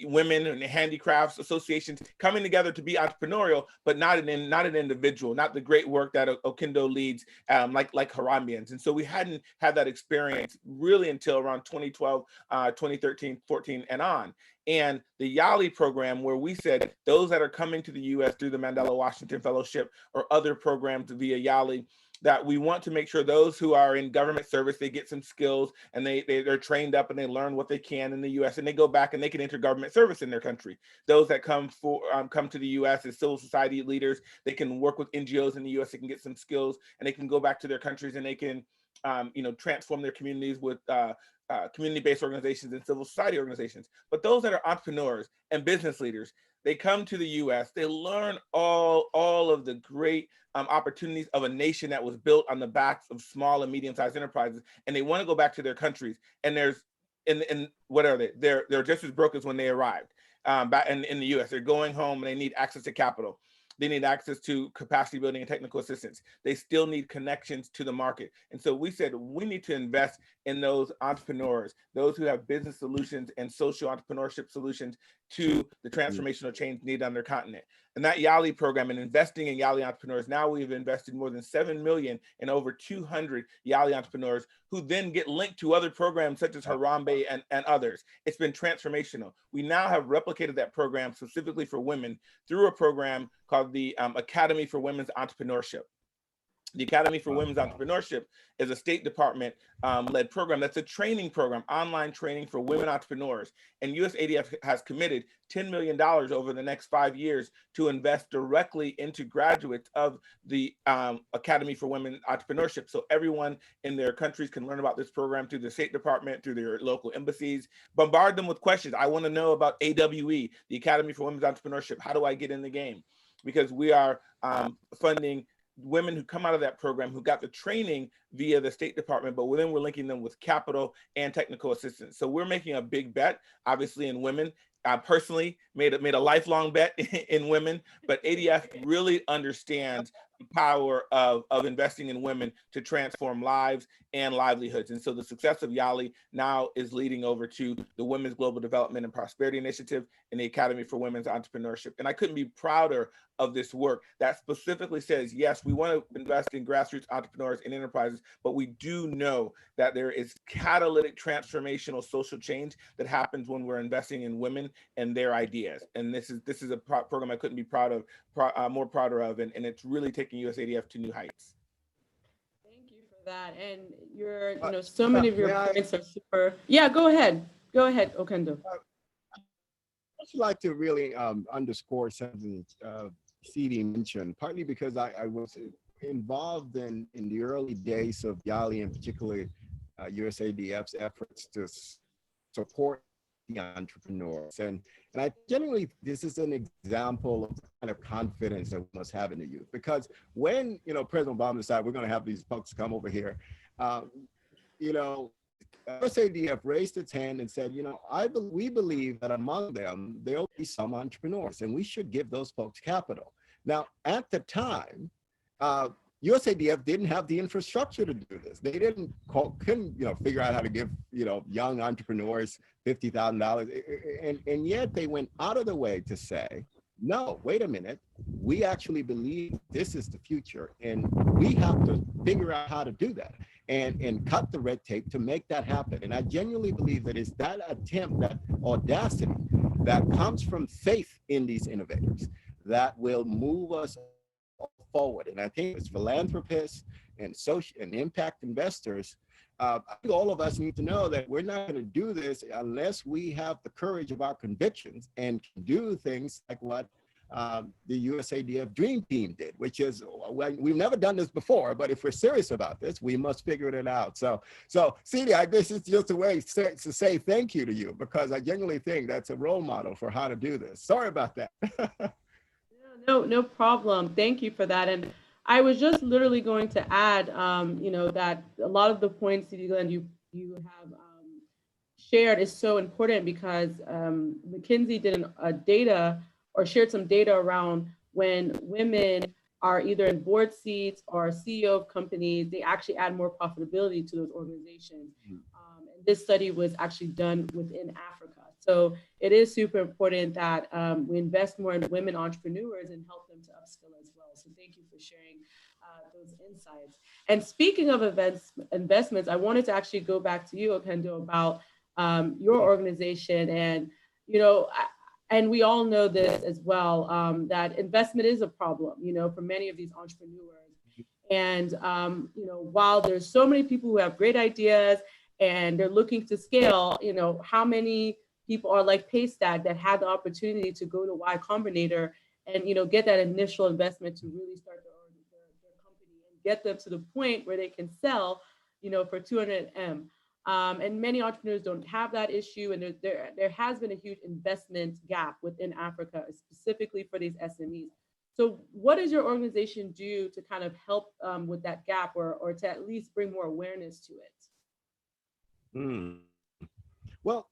women and handicrafts associations coming together to be entrepreneurial, but not an individual, not the great work that Okendo leads, like Harambeans. And so we hadn't had that experience really until around 2012, 2013, 14, and on. And the Yali program, where we said those that are coming to the U.S. through the Mandela Washington Fellowship or other programs via Yali, that we want to make sure those who are in government service, they get some skills and they're trained up and they learn what they can in the U.S. and they go back and they can enter government service in their country. Those that come to the U.S. as civil society leaders, they can work with NGOs in the U.S. They can get some skills and they can go back to their countries and they can transform their communities with community-based organizations and civil society organizations. But those that are entrepreneurs and business leaders, they come to the U.S., they learn all of the great opportunities of a nation that was built on the backs of small and medium-sized enterprises, and they want to go back to their countries. And what are they? They're just as broke as when they arrived back in the U.S. They're going home and they need access to capital. They need access to capacity building and technical assistance. They still need connections to the market. And so we said, we need to invest in those entrepreneurs, those who have business solutions and social entrepreneurship solutions to the transformational change needed on their continent. And that Yali program and investing in Yali entrepreneurs, now we've invested more than 7 million in over 200 Yali entrepreneurs who then get linked to other programs such as Harambe and others. It's been transformational. We now have replicated that program specifically for women through a program called the Academy for Women's Entrepreneurship. The Academy for Women's Entrepreneurship is a State Department led program that's a training program, online training for women entrepreneurs. And USADF has committed $10 million over the next 5 years to invest directly into graduates of the Academy for Women Entrepreneurship. So everyone in their countries can learn about this program through the State Department, through their local embassies. Bombard them with questions. I want to know about AWE, the Academy for Women's Entrepreneurship. How do I get in the game? Because we are funding women who come out of that program who got the training via the State Department, but then we're linking them with capital and technical assistance. So we're making a big bet, obviously, in women. I personally made a lifelong bet in women, but ADF really understands the power of investing in women to transform lives and livelihoods. And so the success of Yali now is leading over to the Women's Global Development and Prosperity Initiative and the Academy for Women's Entrepreneurship. And I couldn't be prouder of this work that specifically says, yes, we want to invest in grassroots entrepreneurs and enterprises, but we do know that there is catalytic transformational social change that happens when we're investing in women and their ideas. And this is a program I couldn't be more prouder of, and it's really taking USADF to new heights. Thank you for that. And so many of your points are super. Yeah, go ahead, Okendo. I'd like to really underscore something CD mentioned, partly because I was involved in the early days of Yali, and particularly USADF's efforts to support the entrepreneurs. And I genuinely, this is an example of the kind of confidence that we must have in the youth. Because when, President Obama decided we're going to have these folks come over here, you know, USADF raised its hand and said, we believe that among them, there'll be some entrepreneurs, and we should give those folks capital. Now, at the time, USADF didn't have the infrastructure to do this. They couldn't figure out how to give, young entrepreneurs $50,000. And yet they went out of the way to say, no, wait a minute. We actually believe this is the future, and we have to figure out how to do that and cut the red tape to make that happen. And I genuinely believe that it's that attempt, that audacity that comes from faith in these innovators that will move us forward. And I think as philanthropists and social and impact investors, I think all of us need to know that we're not going to do this unless we have the courage of our convictions and can do things like what the USADF Dream Team did, which is, we've never done this before, but if we're serious about this, we must figure it out. So CD, I guess it's just a way to say thank you to you, because I genuinely think that's a role model for how to do this. Sorry about that. No problem. Thank you for that. And I was just literally going to add, that a lot of the points, C.D. Glenn, you have shared is so important, because McKinsey did a data or shared some data around when women are either in board seats or CEO of companies, they actually add more profitability to those organizations. And this study was actually done within Africa. So it is super important that we invest more in women entrepreneurs and help them to upskill as well. So thank you for sharing those insights. And speaking of investments, I wanted to actually go back to you, Okendo, about your organization. And, and we all know this as well, that investment is a problem, for many of these entrepreneurs. And, while there's so many people who have great ideas and they're looking to scale, how many people are like Paystack that had the opportunity to go to Y Combinator and, get that initial investment to really start their company and get them to the point where they can sell, for 200 M. And many entrepreneurs don't have that issue. And there has been a huge investment gap within Africa, specifically for these SMEs. So what does your organization do to kind of help with that gap, or to at least bring more awareness to it? Well,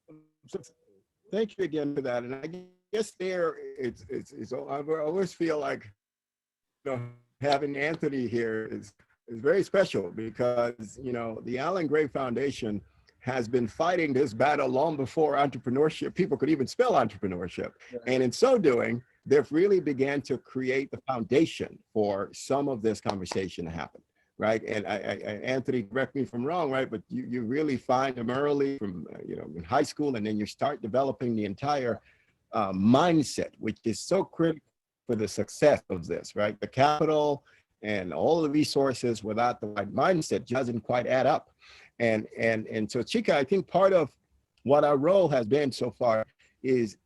thank you again for that. And I guess I always feel like, having Anthony here is very special, because, the Alan Gray Foundation has been fighting this battle long before entrepreneurship, people could even spell entrepreneurship. Yeah. And in so doing, they've really began to create the foundation for some of this conversation to happen. Right. And Anthony, correct me if I'm wrong, right? But you really find them early from, in high school, and then you start developing the entire mindset, which is so critical for the success of this, right? The capital and all the resources without the right mindset doesn't quite add up. And so, Chika, I think part of what our role has been so far is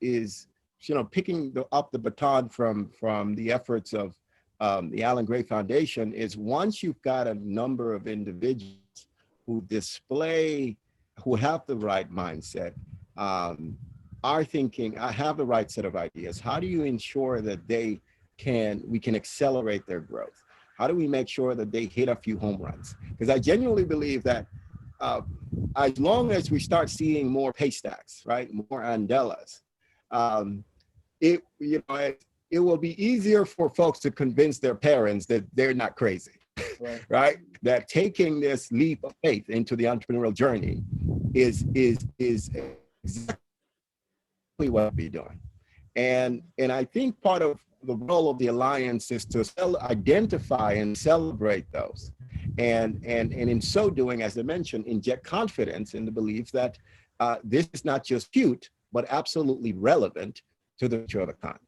picking up the baton from the efforts of the Alan Gray Foundation, is once you've got a number of individuals who have the right mindset, are thinking, I have the right set of ideas. How do you ensure that we can accelerate their growth? How do we make sure that they hit a few home runs? Because I genuinely believe that as long as we start seeing more Paystacks, right, more Andelas, it will be easier for folks to convince their parents that they're not crazy, right? That taking this leap of faith into the entrepreneurial journey is exactly what we'll be doing. And I think part of the role of the Alliance is to identify and celebrate those. And in so doing, as I mentioned, inject confidence in the belief that this is not just cute, but absolutely relevant to the future of the economy.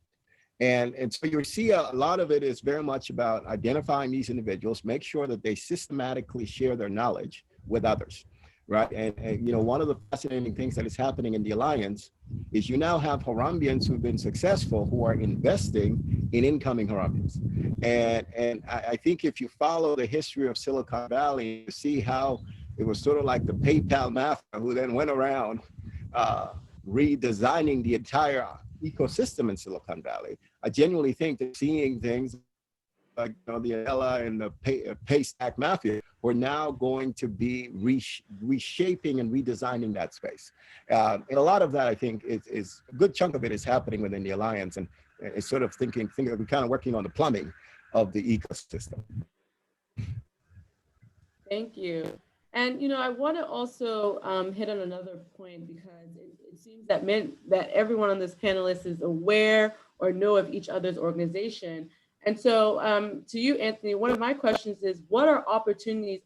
And so you see a lot of it is very much about identifying these individuals, make sure that they systematically share their knowledge with others, right? And you know, one of the fascinating things that is happening in the alliance is you now have Harambeans who've been successful who are investing in incoming Harambeans. And I think if you follow the history of Silicon Valley, you see how it was sort of like the PayPal mafia who then went around redesigning the entire ecosystem in Silicon Valley. I genuinely think that seeing things like, you know, the Ella and the Paystack Mafia, we're now going to be reshaping and redesigning that space. And a lot of that, I think, is a good chunk of it is happening within the alliance, and it's sort of thinking we're kind of working on the plumbing of the ecosystem. Thank you. And I want to also hit on another point, because it seems that that everyone on this panelist is aware or know of each other's organization. And so, to you, Anthony, one of my questions is, what opportunities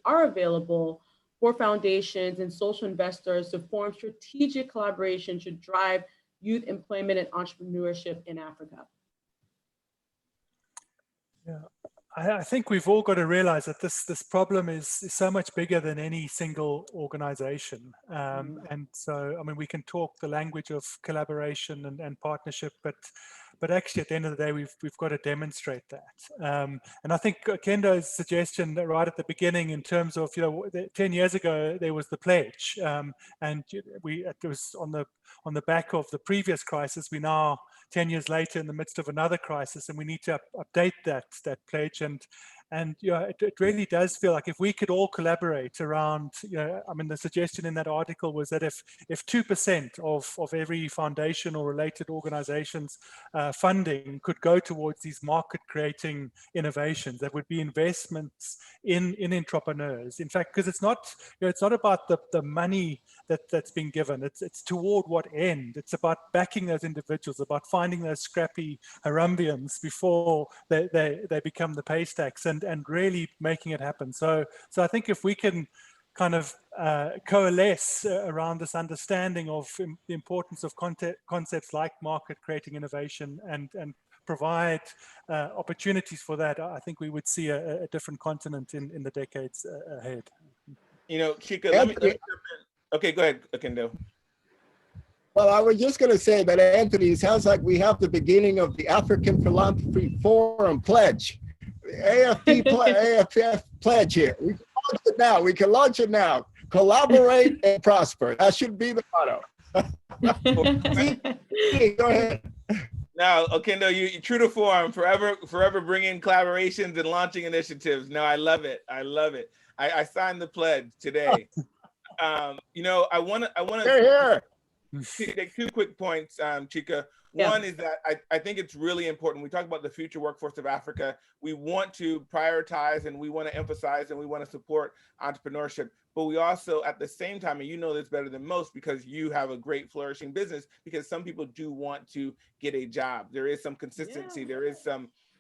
are available for foundations and social investors to form strategic collaboration to drive youth employment and entrepreneurship in Africa? Yeah. I think we've all got to realize that this problem is so much bigger than any single organization. And so, I mean, we can talk the language of collaboration and partnership, but actually at the end of the day, we've got to demonstrate that. And I think Kendo's suggestion right at the beginning, in terms of, 10 years ago, there was the pledge, and it was on the back of the previous crisis. We now, 10 years later, in the midst of another crisis, and we need to update that pledge. And it really does feel like if we could all collaborate around, I mean, the suggestion in that article was that if 2% of every foundation or related organization's funding could go towards these market creating innovations, that would be investments in entrepreneurs. In fact, because it's not about the money that's being given, it's toward what end. It's about backing those individuals, about finding those scrappy Harambeans before they become the paystacks, and really making it happen. So I think if we can kind of coalesce around this understanding of the importance of concepts like market creating innovation and provide opportunities for that, I think we would see a different continent in the decades ahead. Chika, let me jump in. Okay, go ahead, Kendo. Well, I was just going to say that, Anthony, it sounds like we have the beginning of the African Philanthropy Forum pledge. AFF pledge here. We can launch it now. Collaborate and prosper. That should be the motto. Go ahead. Now, Okendo, you true to form, forever bringing collaborations and launching initiatives. No, I love it. I signed the pledge today. I want to take 2 quick points, Chika. One is that I think it's really important. We talk about the future workforce of Africa. We want to prioritize, and we want to emphasize, and we want to support entrepreneurship. But we also, at the same time, and you know this better than most because you have a great flourishing business, because some people do want to get a job. There is some consistency. Yeah.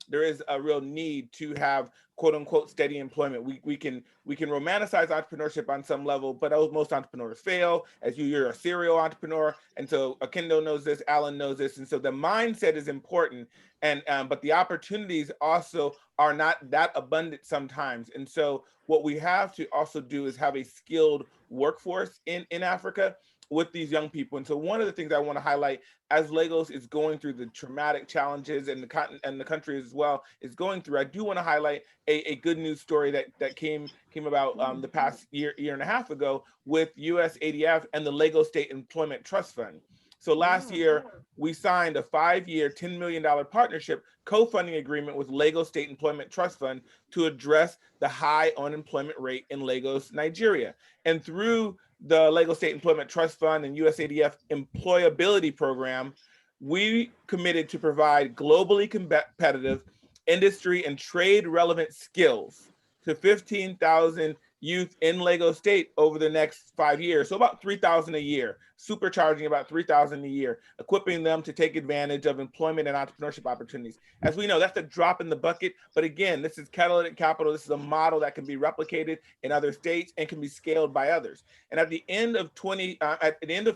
There is a real need to have quote unquote steady employment. We can romanticize entrepreneurship on some level, but most entrepreneurs fail. As you're a serial entrepreneur, and so Akendo knows this, Alan knows this, and so the mindset is important. And but the opportunities also are not that abundant sometimes. And so what we have to also do is have a skilled workforce in Africa with these young people. And so one of the things I want to highlight, as Lagos is going through the traumatic challenges, and the continent and the country as well is going through, I do want to highlight a good news story that came about the past year and a half ago with USADF and the Lagos State Employment Trust Fund. So last year, we signed a 5-year, $10 million partnership co-funding agreement with Lagos State Employment Trust Fund to address the high unemployment rate in Lagos, Nigeria. And through the Lagos State Employment Trust Fund and USADF employability program, we committed to provide globally competitive industry and trade relevant skills to 15,000 youth in Lagos State over the next 5 years. So about 3,000 a year, supercharging about 3,000 a year, equipping them to take advantage of employment and entrepreneurship opportunities. As we know, that's a drop in the bucket. But again, this is catalytic capital. This is a model that can be replicated in other states and can be scaled by others. And at the end of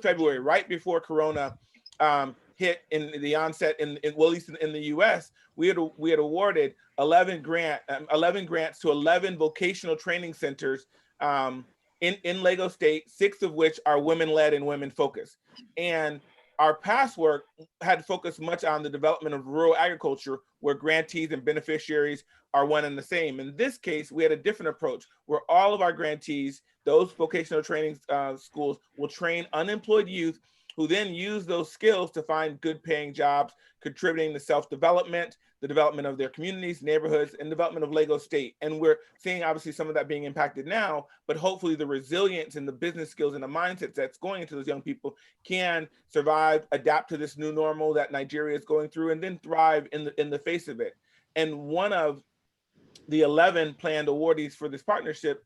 February, right before Corona hit in the onset, well, at least in the U.S., we had awarded 11 grants to 11 vocational training centers in Lagos State, 6 of which are women-led and women-focused. And our past work had focused much on the development of rural agriculture, where grantees and beneficiaries are one and the same. In this case, we had a different approach, where all of our grantees, those vocational training schools, will train unemployed youth who then use those skills to find good paying jobs, contributing to self-development, the development of their communities, neighborhoods, and development of Lagos State. And we're seeing obviously some of that being impacted now, but hopefully the resilience and the business skills and the mindsets that's going into those young people can survive, adapt to this new normal that Nigeria is going through, and then thrive in the face of it. And one of the 11 planned awardees for this partnership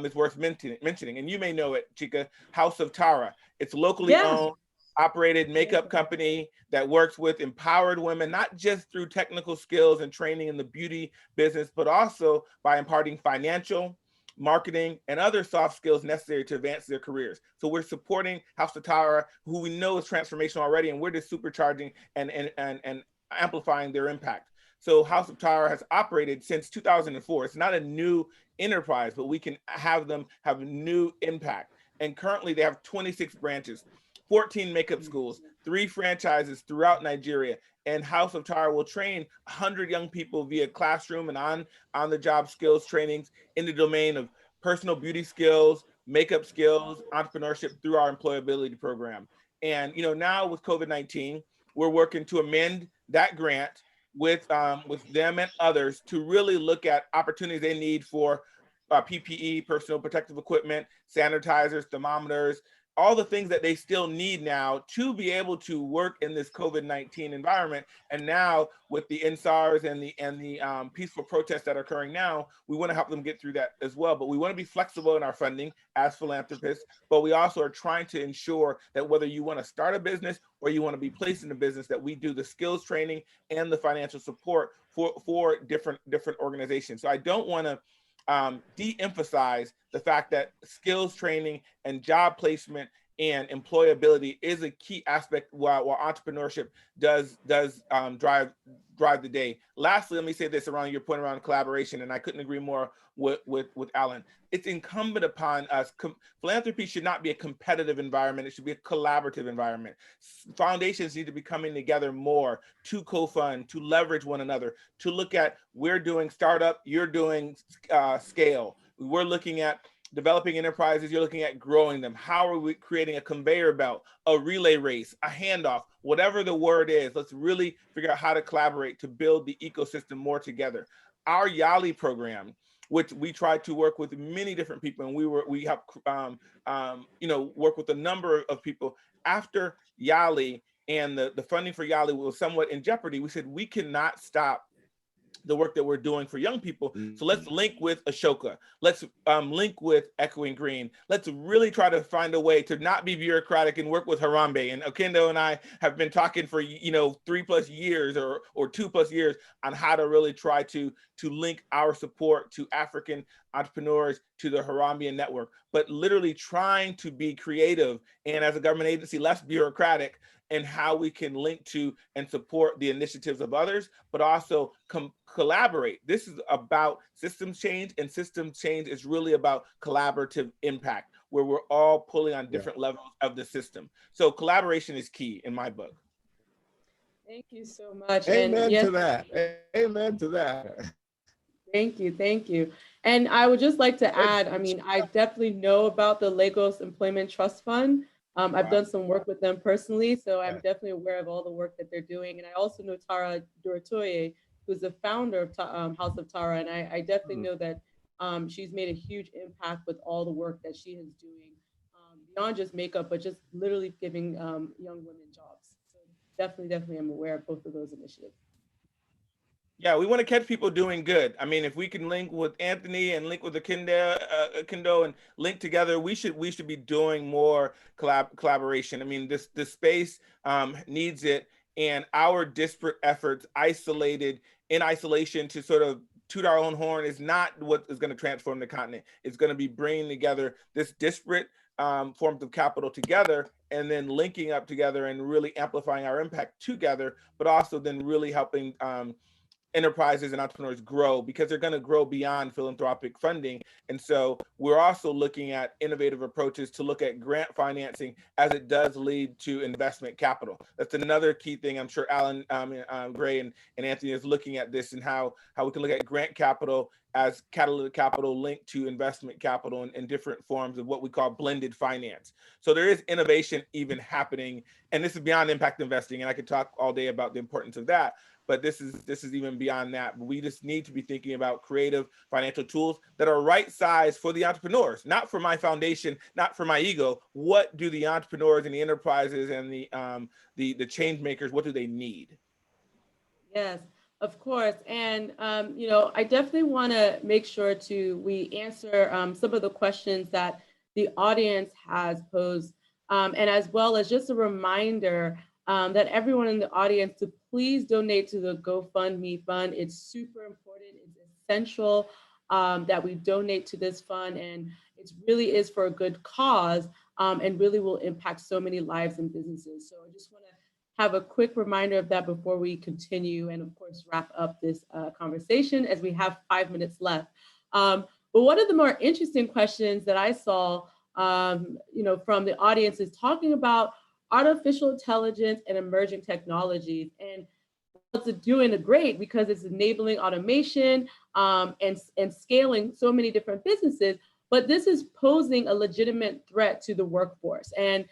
is worth mentioning. And you may know it, Chika, House of Tara. It's locally owned, operated makeup company that works with empowered women, not just through technical skills and training in the beauty business, but also by imparting financial, marketing, and other soft skills necessary to advance their careers. So we're supporting House of Tara, who we know is transformational already, and we're just supercharging and amplifying their impact. So House of Tara has operated since 2004. It's not a new enterprise, but we can have them have new impact. And currently they have 26 branches, 14 makeup schools, 3 franchises throughout Nigeria. And House of Tara will train 100 young people via classroom and on-the-job skills trainings in the domain of personal beauty skills, makeup skills, entrepreneurship through our employability program. And now with COVID-19, we're working to amend that grant with them and others to really look at opportunities they need for PPE, personal protective equipment, sanitizers, thermometers, all the things that they still need now to be able to work in this COVID-19 environment. And now with the NSARS and the peaceful protests that are occurring now, we want to help them get through that as well. But we want to be flexible in our funding as philanthropists, but we also are trying to ensure that whether you want to start a business or you want to be placed in a business, that we do the skills training and the financial support for different organizations. So I don't want to de-emphasize the fact that skills training and job placement and employability is a key aspect while entrepreneurship does drive the day. Lastly, let me say this around your point around collaboration, and I couldn't agree more with Alan. It's incumbent upon us. Philanthropy should not be a competitive environment. It should be a collaborative environment. Foundations need to be coming together more to co-fund, to leverage one another, to look at, we're doing startup, you're doing scale. We're looking at developing enterprises, you're looking at growing them. How are we creating a conveyor belt, a relay race, a handoff, whatever the word is? Let's really figure out how to collaborate to build the ecosystem more together. Our Yali program, which we try to work with many different people, and we have work with a number of people. After Yali and the funding for Yali was somewhat in jeopardy, we said we cannot stop the work that we're doing for young people. So let's link with Ashoka. Let's link with Echoing Green. Let's really try to find a way to not be bureaucratic and work with Harambe. And Okendo and I have been talking for 3+ years or 2+ years on how to really try to link our support to African entrepreneurs to the Harambean network, but literally trying to be creative and, as a government agency, less bureaucratic and how we can link to and support the initiatives of others, but also collaborate. This is about systems change, and systems change is really about collaborative impact, where we're all pulling on different levels of the system. So collaboration is key in my book. Thank you so much. Amen to that. Amen to that. Thank you. And I would just like to add, I definitely know about the Lagos Employment Trust Fund. I've done some work with them personally, so I'm definitely aware of all the work that they're doing. And I also know Tara Duratoye, who's the founder of House of Tara, and I definitely know that she's made a huge impact with all the work that she is doing, beyond just makeup, but just literally giving young women jobs. So definitely I'm aware of both of those initiatives. Yeah, we want to catch people doing good. I mean, if we can link with Anthony and link with the Kendo and link together, we should be doing more collaboration. I mean, this space needs it, and our disparate efforts, in isolation to sort of toot our own horn, is not what is going to transform the continent. It's going to be bringing together this disparate forms of capital together, and then linking up together and really amplifying our impact together, but also then really helping enterprises and entrepreneurs grow, because they're going to grow beyond philanthropic funding. And so we're also looking at innovative approaches to look at grant financing as it does lead to investment capital. That's another key thing. I'm sure Alan, Gray, and Anthony is looking at this, and how we can look at grant capital as catalytic capital linked to investment capital in different forms of what we call blended finance. So there is innovation even happening, and this is beyond impact investing. And I could talk all day about the importance of that, but this is even beyond that. But we just need to be thinking about creative financial tools that are right size for the entrepreneurs, not for my foundation, not for my ego. What do the entrepreneurs and the enterprises and the change makers, what do they need? Yes, of course. And, I definitely want to make sure we answer some of the questions that the audience has posed, and as well as just a reminder that everyone in the audience to please donate to the GoFundMe fund. It's super important. It's essential that we donate to this fund, and it really is for a good cause, and really will impact so many lives and businesses. So I just want to have a quick reminder of that before we continue and, of course, wrap up this conversation, as we have 5 minutes left. But one of the more interesting questions that I saw, from the audience is talking about artificial intelligence and emerging technologies. And it's doing great because it's enabling automation and scaling so many different businesses. But this is posing a legitimate threat to the workforce. And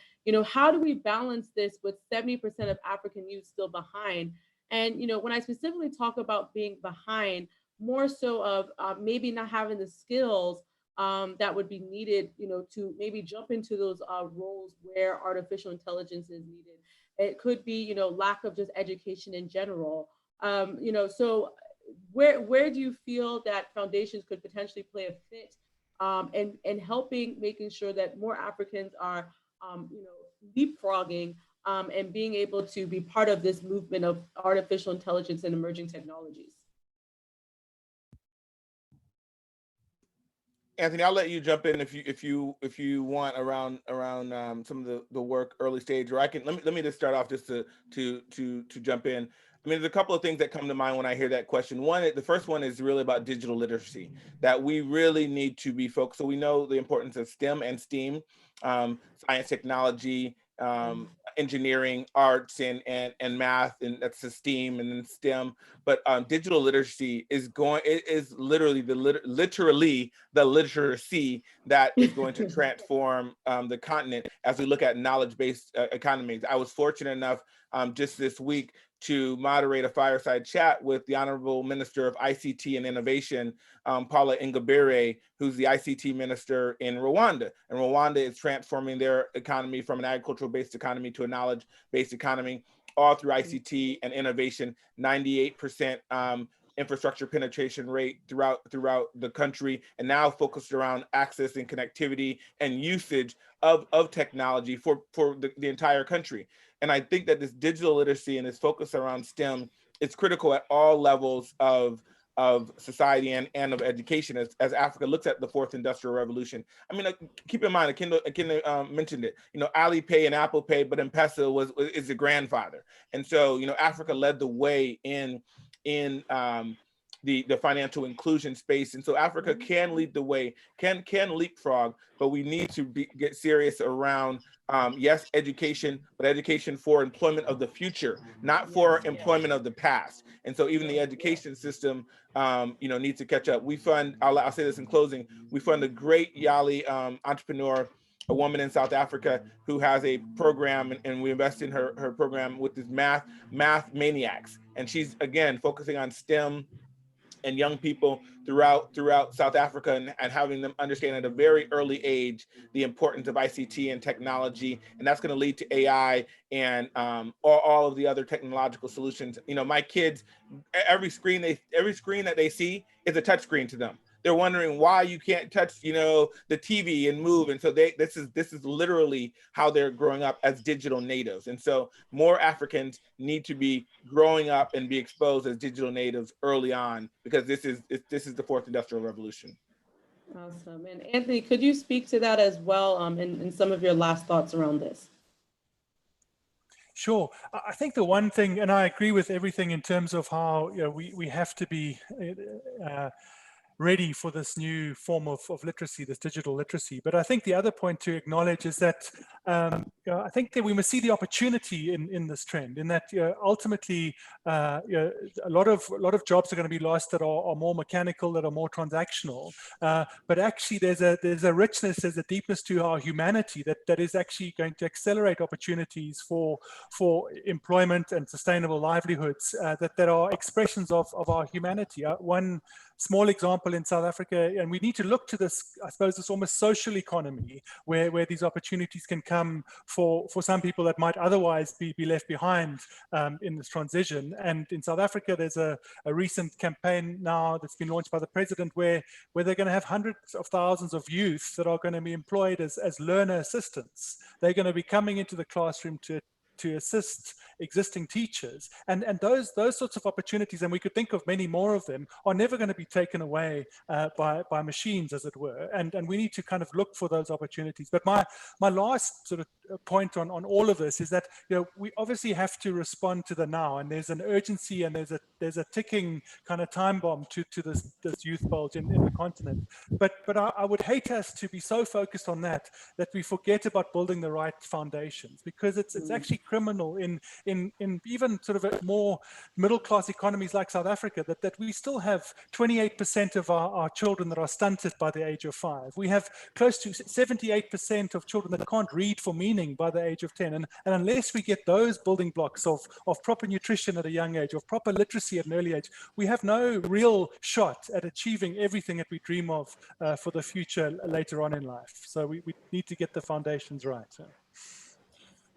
how do we balance this with 70% of African youth still behind? And when I specifically talk about being behind, more so of maybe not having the skills that would be needed, to maybe jump into those roles where artificial intelligence is needed. It could be, lack of just education in general. So where do you feel that foundations could potentially play a fit and helping making sure that more Africans are, leapfrogging and being able to be part of this movement of artificial intelligence and emerging technologies? Anthony, I'll let you jump in if you want around some of the work early stage, or I can let me just start off just to jump in. I mean, there's a couple of things that come to mind when I hear that question. The first one is really about digital literacy, that we really need to be focused. So we know the importance of STEM and STEAM, science, technology, engineering, arts, and math, and that's the STEAM, and then STEM. But digital literacy is literally the literacy that is going to transform the continent as we look at knowledge-based economies. I was fortunate enough just this week to moderate a fireside chat with the Honorable Minister of ICT and Innovation, Paula Ingabire, who's the ICT minister in Rwanda. And Rwanda is transforming their economy from an agricultural-based economy to a knowledge-based economy, all through ICT and innovation. 98% infrastructure penetration rate throughout the country, and now focused around access and connectivity and usage of technology for the entire country. And I think that this digital literacy and this focus around STEM is critical at all levels of society and of education as Africa looks at the fourth industrial revolution. I mean, keep in mind, Akinda mentioned it, Alipay and Apple Pay, but M-Pesa is the grandfather. And so, Africa led the way in the financial inclusion space. And so Africa can lead the way, can leapfrog, but we need to get serious around, yes, education, but education for employment of the future, not for employment of the past. And so even the education system, needs to catch up. We fund, I'll say this in closing, we fund a great Yali entrepreneur, a woman in South Africa who has a program, and we invest in her program with this math maniacs. And she's, again, focusing on STEM and young people throughout South Africa, and having them understand at a very early age the importance of ICT and technology, and that's going to lead to AI and all of the other technological solutions. My kids, every screen that they see is a touch screen to them. They're wondering why you can't touch, the TV and move. And so this is literally how they're growing up as digital natives. And so more Africans need to be growing up and be exposed as digital natives early on, because this is the fourth industrial revolution. Awesome. And Anthony, could you speak to that as well in some of your last thoughts around this? Sure. I think the one thing, and I agree with everything in terms of how we have to be ready for this new form of literacy, this digital literacy. But I think the other point to acknowledge is that I think that we must see the opportunity in this trend, in that ultimately a lot of jobs are going to be lost that are more mechanical, that are more transactional. But actually, there's a richness, there's a deepness to our humanity that is actually going to accelerate opportunities for employment and sustainable livelihoods that are expressions of our humanity. One small example in South Africa, and we need to look to this, I suppose, this almost social economy where these opportunities can come for some people that might otherwise be left behind in this transition. And in South Africa, there's a recent campaign now that's been launched by the president where they're going to have hundreds of thousands of youth that are going to be employed as learner assistants. They're going to be coming into the classroom to assist existing teachers, and those sorts of opportunities, and we could think of many more of them, are never going to be taken away by machines, as it were, and we need to kind of look for those opportunities. But my last sort of point on all of this is that we obviously have to respond to the now, and there's an urgency, and there's a ticking kind of time bomb to this youth bulge in the continent. But I would hate us to be so focused on that we forget about building the right foundations, because it's actually criminal in even sort of a more middle class economies like South Africa that we still have 28% of our children that are stunted by the age of 5. We have close to 78% of children that can't read for meaning by the age of 10. And unless we get those building blocks of proper nutrition at a young age, of proper literacy at an early age, we have no real shot at achieving everything that we dream of for the future later on in life. So we need to get the foundations right.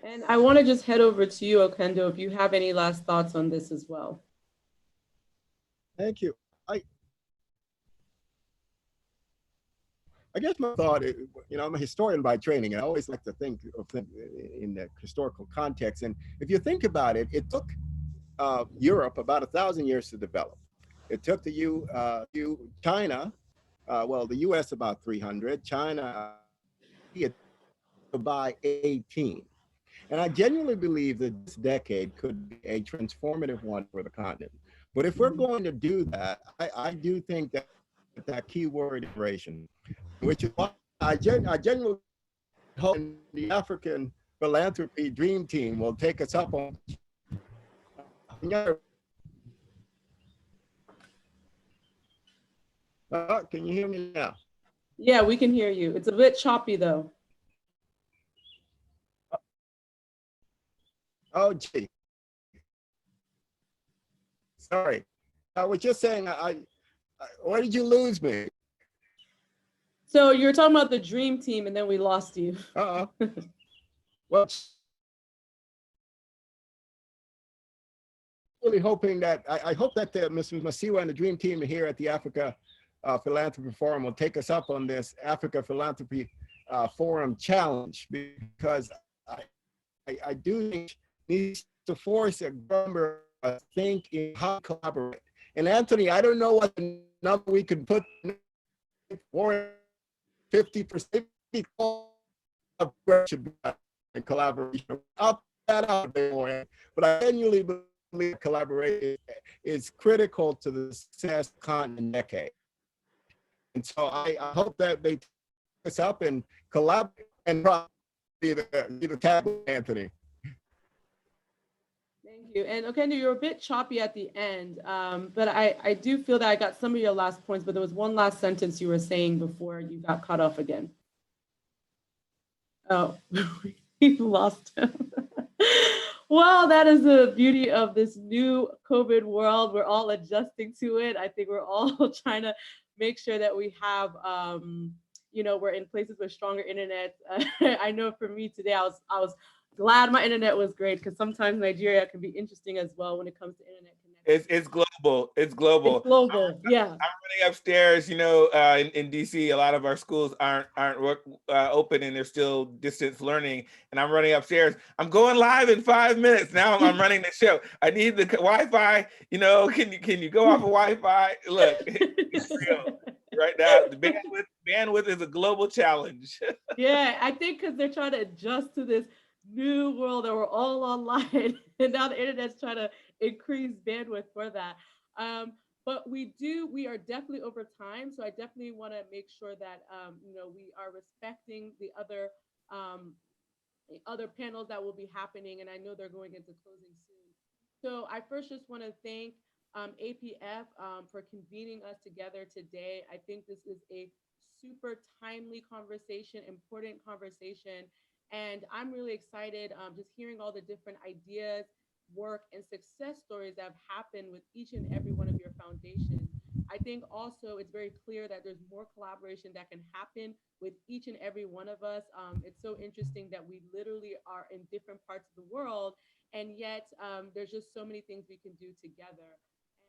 And I want to just head over to you, Okendo, if you have any last thoughts on this as well. Thank you. I guess my thought is, I'm a historian by training, and I always like to think in the historical context. And if you think about it, it took Europe about 1,000 years to develop. It took China, well, the US about 300, China by 18. And I genuinely believe that this decade could be a transformative one for the continent. But if we're going to do that, I do think that key word iteration, which is why I genuinely hope the African philanthropy dream team will take us up on. Can you hear me now? Yeah, we can hear you. It's a bit choppy though. Oh, gee. Sorry. I was just saying, where did you lose me? So you were talking about the dream team and then we lost you. Well, really hoping that, I hope that Mr. Masiwa and the dream team here at the Africa Philanthropy Forum will take us up on this Africa Philanthropy Forum challenge, because I do think needs to force a number of think in how to collaborate. And Anthony, I don't know what number we can put for 50% in collaboration. I'll put that out a bit more, but I genuinely believe collaboration is critical to the success of the continent decade. And so I hope that they take us up and collaborate and be the tag, Anthony. Thank you. And Okendo, you're a bit choppy at the end, but I do feel that I got some of your last points, but there was one last sentence you were saying before you got cut off again. Oh, we lost him. Well, that is the beauty of this new COVID world. We're all adjusting to it. I think we're all trying to make sure that we have, we're in places with stronger internet. I know for me today, I was glad my internet was great, because sometimes Nigeria can be interesting as well when it comes to internet connection. It's global. It's global. It's global. Yeah. I'm running upstairs. In DC, a lot of our schools aren't open, and they're still distance learning. And I'm running upstairs. I'm going live in 5 minutes. Now I'm running the show. I need the Wi-Fi. Can you go off of Wi-Fi? Look, it's real. Right now, the bandwidth is a global challenge. Yeah, I think because they're trying to adjust to this new world that we're all online, and now the internet's trying to increase bandwidth for that. But we are definitely over time, so I definitely want to make sure that we are respecting um, the other panels that will be happening, and I know they're going into closing soon. So I first just want to thank APF for convening us together today. I think this is a super timely conversation, important conversation, and I'm really excited just hearing all the different ideas, work, and success stories that have happened with each and every one of your foundations. I think also it's very clear that there's more collaboration that can happen with each and every one of us. It's so interesting that we literally are in different parts of the world, and yet there's just so many things we can do together.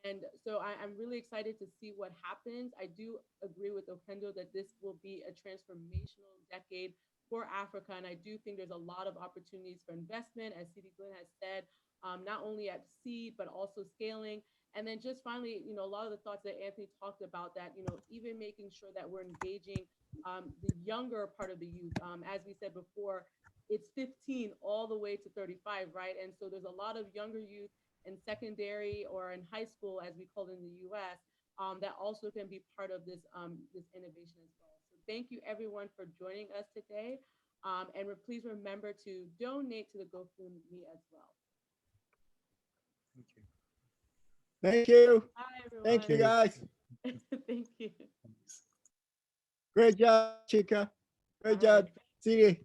And so I'm really excited to see what happens. I do agree with Okendo that this will be a transformational decade for Africa. And I do think there's a lot of opportunities for investment, as CD Glenn has said, not only at seed, but also scaling. And then just finally, a lot of the thoughts that Anthony talked about that, even making sure that we're engaging the younger part of the youth. As we said before, it's 15 all the way to 35, right? And so there's a lot of younger youth in secondary or in high school, as we call it in the US, that also can be part of this innovation as well. So thank you everyone for joining us today. And please remember to donate to the GoFundMe as well. Thank you. Thank you. Hi, everyone. Thank you, guys. Thank you. Great job, Chica. Great job, CD.